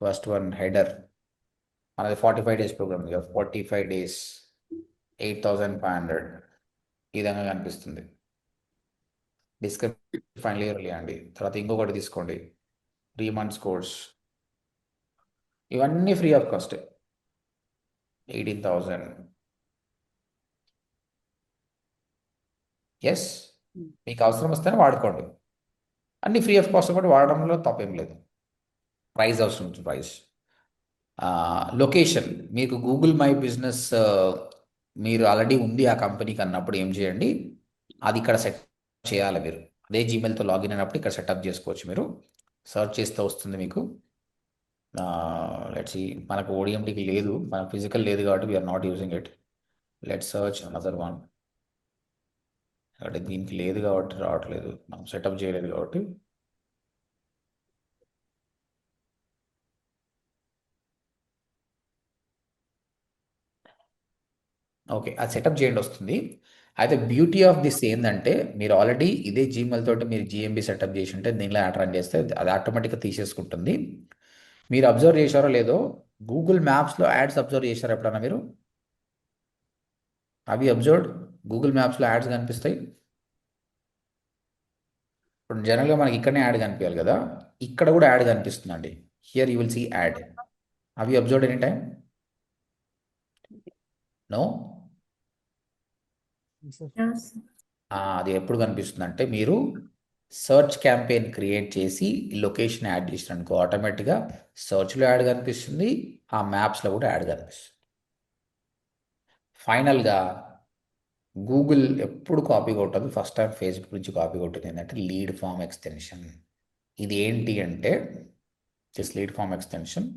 Speaker 1: first one header, మనది 45 days ప్రోగ్రామ్, 45 days 8,500 ఈ విధంగా కనిపిస్తుంది. డిస్క్రిప్షన్ ఫైనల్ ఇయర్లీ అండి. తర్వాత ఇంకొకటి తీసుకోండి, 3 months కోర్స్. ఇవన్నీ ఫ్రీ ఆఫ్ కాస్ట్, 18,000. ఎస్, మీకు అవసరం వస్తేనే వాడుకోండి, అన్ని ఫ్రీ ఆఫ్ కాస్ట్ కూడా వాడడంలో తప్పేం లేదు. ప్రైస్ అవసరం, ప్రైస్. లొకేషన్, మీకు గూగుల్ మై బిజినెస్ మీరు ఆల్రెడీ ఉంది ఆ కంపెనీకి అన్నప్పుడు ఏం చేయండి, అది ఇక్కడ సెట్ చేయాలి. మీరు అదే జీమెయిల్తో లాగిన్ అయినప్పుడు ఇక్కడ సెటప్ చేసుకోవచ్చు. మీరు సర్చ్ చేస్తే వస్తుంది మీకు. లెట్స్ సీ, మనకు ఓడిఎంటీకి లేదు, మనకు ఫిజికల్ లేదు కాబట్టి we're not using it. Let search another one. అంటే దీనికి లేదు కాబట్టి రావట్లేదు, మనం సెటప్ చేయలేదు కాబట్టి. ఓకే, అది సెటప్ చేయండి, వస్తుంది. అయితే బ్యూటీ ఆఫ్ దిస్ ఏంటంటే, మీరు ఆల్రెడీ ఇదే జీమెయిల్ తోటి మీరు జిఎంబి సెటప్ చేసి ఉంటే దీనిలో యాడ్ రన్ చేస్తే అది ఆటోమేటిక్గా తీసేసుకుంటుంది. మీరు అబ్జర్వ్ చేశారో లేదో, గూగుల్ మ్యాప్స్లో యాడ్స్ అబ్జర్వ్ చేశారో ఎప్పుడన్నా మీరు? అవి అబ్జర్వ్డ్, గూగుల్ మ్యాప్స్లో యాడ్స్ కనిపిస్తాయి. ఇప్పుడు జనరల్గా మనకి ఇక్కడనే యాడ్ కనిపించాలి కదా, ఇక్కడ కూడా యాడ్ కనిపిస్తుందండి. Here you will see ad. అవి అబ్జర్వ్డ్ ఎనీ టైం? నో. అది ఎప్పుడు కనిపిస్తుంది అంటే, మీరు సర్చ్ క్యాంపెయిన్ క్రియేట్ చేసి లొకేషన్ యాడ్ చేసిననుకో ఆటోమేటిక్గా సర్చ్లో యాడ్ కనిపిస్తుంది, ఆ మ్యాప్స్లో కూడా యాడ్ కనిపిస్తుంది. ఫైనల్గా గూగుల్ ఎప్పుడు కాపీ కొట్టదు, ఫస్ట్ టైం ఫేస్బుక్ నుంచి కాపీ కొట్టింది ఏంటంటే లీడ్ ఫామ్ ఎక్స్టెన్షన్. ఇది ఏంటి అంటే, దిస్ లీడ్ ఫామ్ ఎక్స్టెన్షన్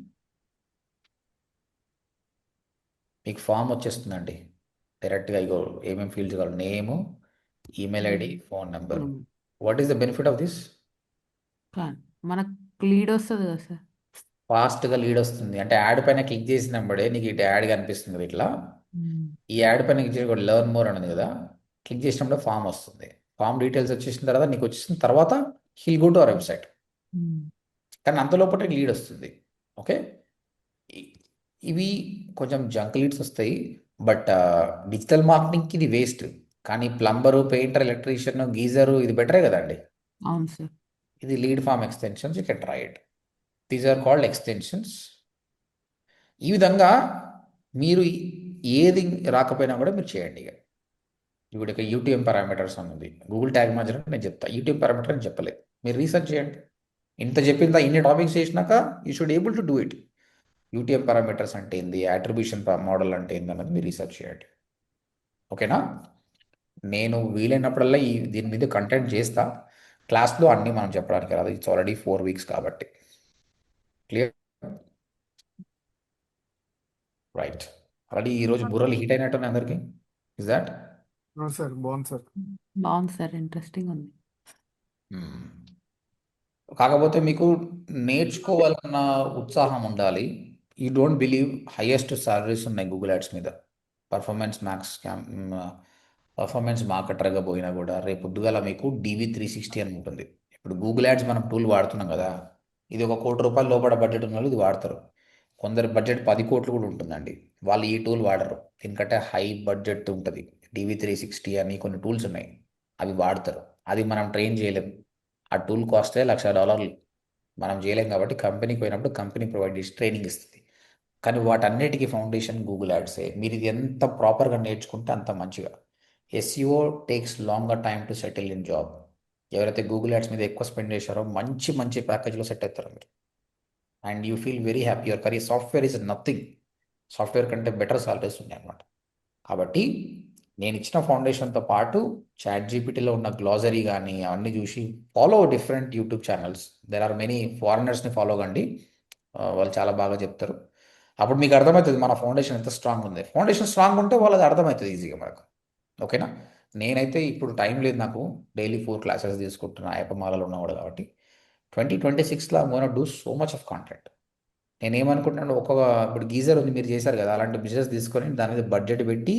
Speaker 1: మీకు ఫామ్ వచ్చేస్తుందండి డైరెక్ట్గా. ఇగో ఏమేమి ఫీల్డ్స్ కావాలి, name, email ID, phone number. What is the benefit of this?
Speaker 5: మనకు లీడ్ వస్తుంది కదా సార్,
Speaker 1: ఫాస్ట్గా లీడ్ వస్తుంది. అంటే యాడ్ పైన క్లిక్ చేసినప్పుడే నీకు ఇటు యాడ్ కనిపిస్తుంది కదా ఇట్లా. ఈ యాడ్ పైన క్లిక్ చేసి లెర్న్ మోర్ అనేది కదా, క్లిక్ చేసినప్పుడు ఫామ్ వస్తుంది. ఫామ్ డీటెయిల్స్ వచ్చేసిన తర్వాత నీకు వచ్చేసిన తర్వాత he'll go to our website. కానీ అంతలోపటే లీడ్ వస్తుంది. ఓకే, ఇవి కొంచెం జంక్ లీడ్స్ వస్తాయి. బట్ డిజిటల్ మార్కెటింగ్కి ఇది వేస్ట్. కానీ ప్లంబరు, పెయింటర్, ఎలక్ట్రీషియన్, గీజరు ఇది బెటరే కదండి.
Speaker 5: అవును సార్.
Speaker 1: ఇది lead form extensions. You can try it. These are called extensions. ఈ విధంగా మీరు ఏది రాకపోయినా కూడా మీరు చేయండి. ఇక ఇప్పుడు ఇక్కడ యూటీఎం పారామీటర్స్ అన్నది గూగుల్ ట్యాగ్ మాత్రం నేను చెప్తా. యూటీఎం పారామీటర్ అని చెప్పలేదు. మీరు రీసెర్చ్ చేయండి. ఇంత చెప్పిన ఇన్ని టాపిక్స్ చేసినాక you should able to do it. UTM parameters అంటే ఏంది, అట్రిబ్యూషన్ మోడల్ అంటే ఏంది అన్నది మీరు రీసెర్చ్ చేయండి. ఓకేనా? నేను వీలైనప్పుడల్లా దీని మీద కంటెంట్ చేస్తా. క్లాస్లో అన్నీ మనం చెప్పడానికి రాదు. ఇట్స్ ఆల్రెడీ 4 weeks కాబట్టి. క్లియర్? రైట్. ఆల్రెడీ ఈరోజు బుర్రలు హీట్ అయినట్టు అందరికీ. Is that?
Speaker 7: సార్ బాగుంది సార్.
Speaker 5: బాగుంది సార్, ఇంట్రెస్టింగ్ ఉంది.
Speaker 1: కాకపోతే మీకు నేర్చుకోవాలన్న ఉత్సాహం ఉండాలి. You don't believe highest salaries ఉన్నాయి గూగుల్ యాడ్స్ మీద. పర్ఫార్మెన్స్ మార్కెటర్గా పోయినా కూడా రేపు పొద్దుగాల మీకు DV360 అని ఉంటుంది. ఇప్పుడు గూగుల్ యాడ్స్ మనం టూల్ వాడుతున్నాం కదా, ఇది ₹1 కోటి లోపల బడ్జెట్ ఉన్న వాళ్ళు ఇది వాడతారు. కొందరి బడ్జెట్ 10 కోట్లు కూడా ఉంటుందండి. వాళ్ళు ఈ టూల్ వాడరు. దీనికంటే హై బడ్జెట్ ఉంటుంది. DV360 అని కొన్ని టూల్స్ ఉన్నాయి, అవి వాడతారు. అది మనం ట్రైన్ చేయలేం. ఆ టూల్ కాస్టే $1,00,000. మనం చేయలేం కాబట్టి కంపెనీకి పోయినప్పుడు కంపెనీ ప్రొవైడ్ చేసి ట్రైనింగ్ ఇస్తుంది. కానీ వాటన్నిటికీ ఫౌండేషన్ గూగుల్ యాడ్సే. మీరు ఇది ఎంత ప్రాపర్గా నేర్చుకుంటే అంత మంచిగా. SEO takes longer time to settle in job. ఎవరైతే గూగుల్ యాడ్స్ మీద ఎక్కువ స్పెండ్ చేశారో మంచి మంచి ప్యాకేజ్లో సెట్ అవుతారు మీరు. And you feel very happy. Your career software is nothing. Software కంటే బెటర్ సాలరీస్ ఉన్నాయి అన్నమాట. కాబట్టి నేను ఇచ్చిన ఫౌండేషన్తో పాటు ChatGPTలో ఉన్న గ్లాజరీ కానీ అవన్నీ చూసి follow different YouTube channels. There are many ఫారినర్స్ని ఫాలో కండి, వాళ్ళు చాలా బాగా చెప్తారు. అప్పుడు మీకు అర్థమవుతుంది మన ఫౌండేషన్ ఎంత స్ట్రాంగ్ ఉంది. ఫౌండేషన్ స్ట్రాంగ్ ఉంటే వాళ్ళకి అర్థమవుతుంది ఈజీగా మనకు. ఓకేనా? నేనైతే ఇప్పుడు టైం లేదు నాకు. డైలీ 4 classes తీసుకుంటున్నా ఐపమాలలో ఉన్నవాడు కాబట్టి. 2026లో I'm gonna do so much of content. నేనేమనుకుంటున్నాను, ఇప్పుడు గీజర్ ఉంది మీరు చేశారు కదా, అలాంటి బిజినెస్ తీసుకొని దాని మీద బడ్జెట్ పెట్టి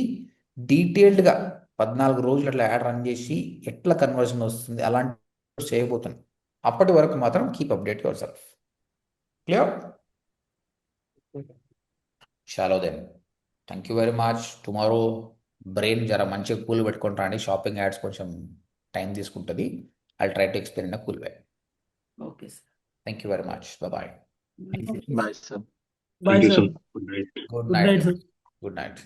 Speaker 1: డీటెయిల్డ్గా 14 రోజులు అట్లా యాడ్ రన్ చేసి ఎట్లా కన్వర్షన్ వస్తుంది అలాంటి చేయబోతున్నాను. అప్పటి వరకు మాత్రం keep update yourself. Clear? Shallow then. Thank you very much. Tomorrow brain జర మంచిగా కూల్ పెట్టుకొని రండి. షాపింగ్ యాడ్స్ కొంచెం టైం తీసుకుంటుంది. I try to explain in a cool way.
Speaker 5: Okay sir.
Speaker 1: Thank you very much. Bye.
Speaker 2: Bye sir.
Speaker 6: Bye,
Speaker 4: Thank you,
Speaker 6: sir.
Speaker 4: sir. Good night.
Speaker 1: Good
Speaker 6: Good night,
Speaker 1: night.
Speaker 6: sir.
Speaker 1: Good night.